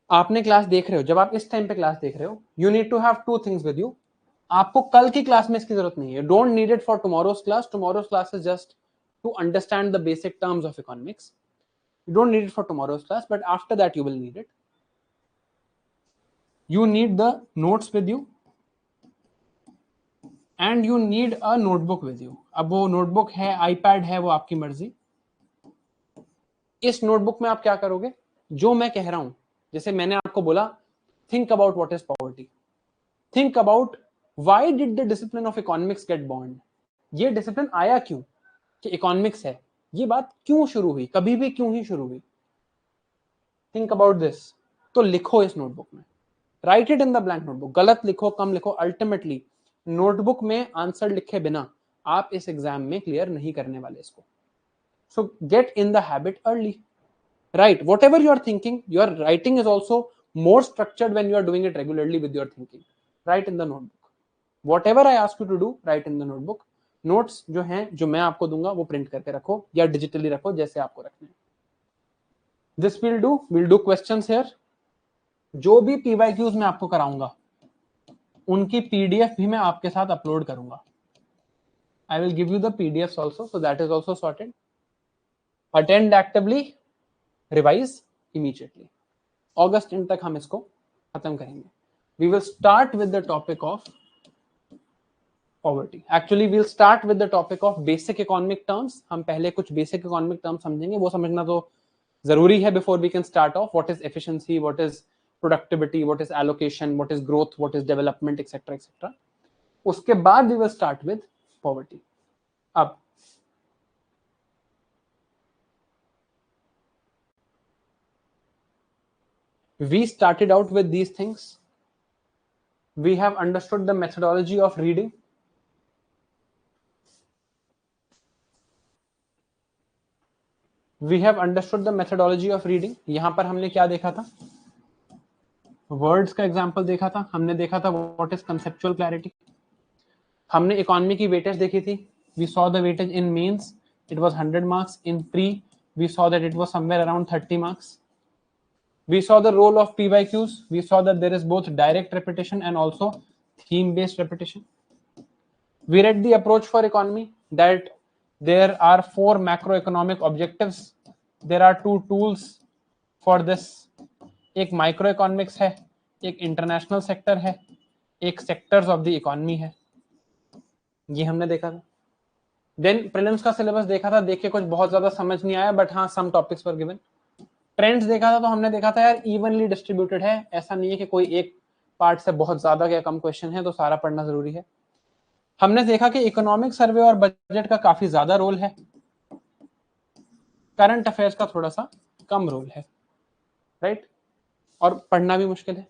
आपने क्लास देख रहे हो, जब आप इस टाइम पे क्लास देख रहे हो, you need to have 2 things with you. आपको कल की क्लास में इसकी जरूरत नहीं है. Don't need it for tomorrow's class. Tomorrow's class is just to understand the basic terms of economics. You don't need it for tomorrow's class, but after that you will need it. You need the notes with you and you need a notebook with you. अब वो notebook है, iPad है, वो आपकी मर्जी. इस notebook में आप क्या करोगे? जो मैं कह रहा हूं, जैसे मैंने आपको बोला, think about what is poverty. Think about why did the discipline of economics get born? ये discipline आया क्यों? कि economics है. ये बात क्यों शुरू हुई? कभी भी क्यों ही शुरू हुई? Think about this. तो लिखो इस नोटबुक में. Right it in the blank notebook. गलत लिखो, कम लिखो, अल्टीमेटली नोटबुक में आंसर लिखे बिना आप इस एग्जाम में क्लियर नहीं करने वाले इसको. So get in the habit early. Write whatever you are thinking, your writing is also more structured when you are doing it regularly with your thinking. Write in the notebook. Whatever I ask you to do, write in the notebook. Notes जो हैं, जो मैं आपको दूंगा, वो print करके रखो या डिजिटली रखो, जैसे आपको रखने हैं. This will do questions here. जो भी पीवाईक्यूज मैं आपको कराऊंगा, उनकी पीडीएफ भी मैं आपके साथ अपलोड करूंगा. I will give you the PDF also, so that is also sorted. Attend actively, revise immediately. अगस्त एंड तक हम इसको खत्म करेंगे. We will start with the topic of poverty. Actually we'll start with the topic of basic economic terms. हम पहले कुछ basic economic terms समझेंगे, वो समझना तो जरूरी है before we can start off what is efficiency, what is productivity, what is allocation, what is growth, what is development, etcetera etcetera. उसके बाद we will start with poverty. अब we started out with these things. We have understood the methodology of reading. We have understood the methodology of reading. यहां पर हमने क्या देखा था? Words का एग्जांपल देखा था, हमने देखा था व्हाट इज कंसेप्चुअल क्लैरिटी, हमने इकोनॉमी की वेटेज देखी थी। We saw the weightage in mains, it was 100 marks, in pre we saw that it was somewhere around 30 marks. We saw the role of PYQs. We saw that there is both direct repetition and also theme-based repetition. We read the approach for economy, that there are 4 macroeconomic objectives. There are 2 tools for this. एक microeconomics है, एक international sector है, एक sectors of the economy है। ये हमने देखा था। Then prelims का syllabus देखा था, देख के कुछ बहुत ज्यादा समझ नहीं आया, but हाँ some topics were given. Trends देखा था, तो हमने देखा था यार इवनली डिस्ट्रीब्यूटेड है, ऐसा नहीं है कि कोई एक पार्ट से बहुत ज्यादा या कम क्वेश्चन है तो सारा पढ़ना जरूरी है। हमने देखा कि इकोनॉमिक सर्वे और बजट का काफी ज्यादा रोल है, करंट अफेयर्स का थोड़ा सा कम रोल है, राइट, और पढ़ना भी मुश्किल है।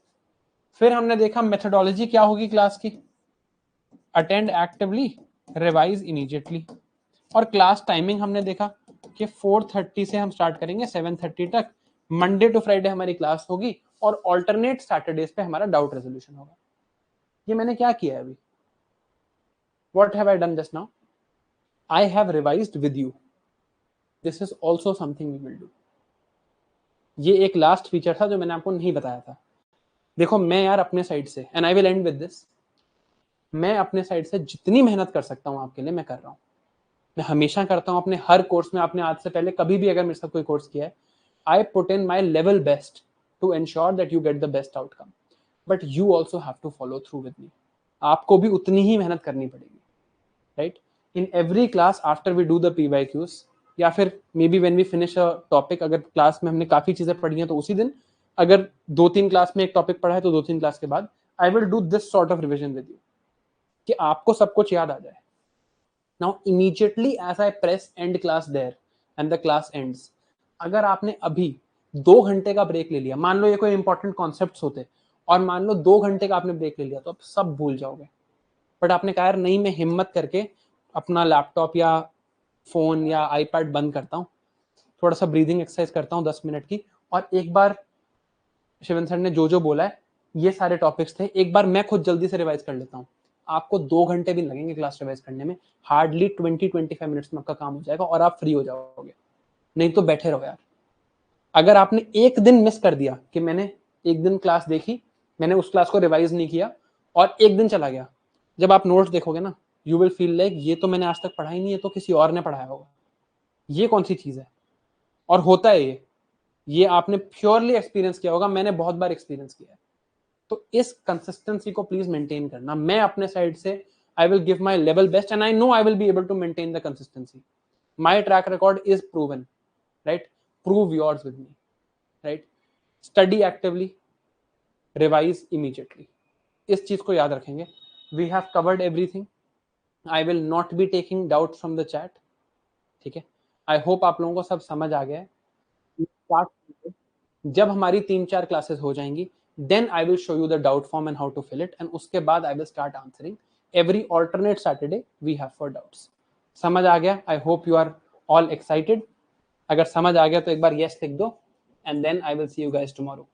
फिर हमने देखा मेथोडोलॉजी क्या होगी क्लास की, अटेंड एक्टिवली, रिवाइज इमीडिएटली, और क्लास टाइमिंग हमने देखा कि 4:30 से हम स्टार्ट करेंगे 7:30 तक, मंडे टू फ्राइडे हमारी क्लास होगी और ऑल्टरनेट सैटरडेज पे हमारा डाउट रेजोल्यूशन होगा। ये मैंने क्या किया है अभी, what have I done just now, I have revised with you, this is also something we will do. ये एक लास्ट फीचर था जो मैंने आपको नहीं बताया था। देखो मैं यार अपने साइड से, and I will and with this, मैं अपने साइड से जितनी मेहनत कर सकता हूं आपके लिए मैं कर रहा हूं, मैं हमेशा करता हूं अपने हर कोर्स में। आपने आज से पहले कभी भी अगर मेरे साथ कोई कोर्स किया है, I put in my level best to ensure that you get the best outcome. But you also have to follow through with me. आपको भी उतनी ही मेहनत करनी पड़ेगी, right? In every class after we do the PYQs, या फिर maybe when we finish a topic, अगर class में हमने काफी चीजें पढ़ी हैं तो उसी दिन, अगर 2-3 क्लास में एक टॉपिक पढ़ा है तो 2-3 क्लास के बाद I will do this sort of revision with you, कि आपको सब कुछ याद आ जाए। Now immediately as I press end class there and the class ends, अगर आपने अभी 2 घंटे का ब्रेक ले लिया, मान लो ये कोई इंपॉर्टेंट कॉन्सेप्ट्स होते और मान लो 2 घंटे का आपने ब्रेक ले लिया, तो आप सब भूल जाओगे। बट आपने कहा यार नहीं, मैं हिम्मत करके अपना लैपटॉप या फोन या आईपैड बंद करता हूँ, थोड़ा सा ब्रीदिंग एक्सरसाइज करता हूँ 10 मिनट की, और एक बार शिवन सर ने जो बोला है, ये सारे टॉपिक्स थे, एक बार मैं खुद जल्दी से रिवाइज कर लेता हूँ। आपको 2 घंटे भी लगेंगे क्लास रिवाइज करने में, हार्डली 20-25 मिनट्स में आपका काम हो जाएगा और आप फ्री हो जाओगे। नहीं तो बैठे रहो यार। अगर आपने एक दिन मिस कर दिया कि मैंने एक दिन क्लास देखी, मैंने उस क्लास को रिवाइज नहीं किया और एक दिन चला गया, जब आप नोट्स देखोगे ना, यू विल फील लाइक ये तो मैंने आज तक पढ़ा ही नहीं है, तो किसी और ने पढ़ाया होगा, ये कौन सी चीज है। और होता है ये आपने प्योरली एक्सपीरियंस किया होगा, मैंने बहुत बार एक्सपीरियंस किया है। तो इस कंसिस्टेंसी को प्लीज मेंटेन करना। मैं अपने साइड से I will give my level best and I know I will be able to maintain the consistency. My track record is proven, right, prove yours with me, right. Study actively, revise immediately, इस चीज को याद रखेंगे। We have covered everything, I will not be taking doubt from the chat, ठीक है। I hope आप लोगों को सब समझ आ गया है। जब हमारी 3-4 क्लासेस हो जाएंगी, then I will show you the doubt form and how to fill it, and उसके बाद I will start answering every alternate Saturday we have for doubts. समझ आ गया? I hope you are all excited. अगर समझ आ गया तो एक बार yes लिख दो, and then I will see you guys tomorrow.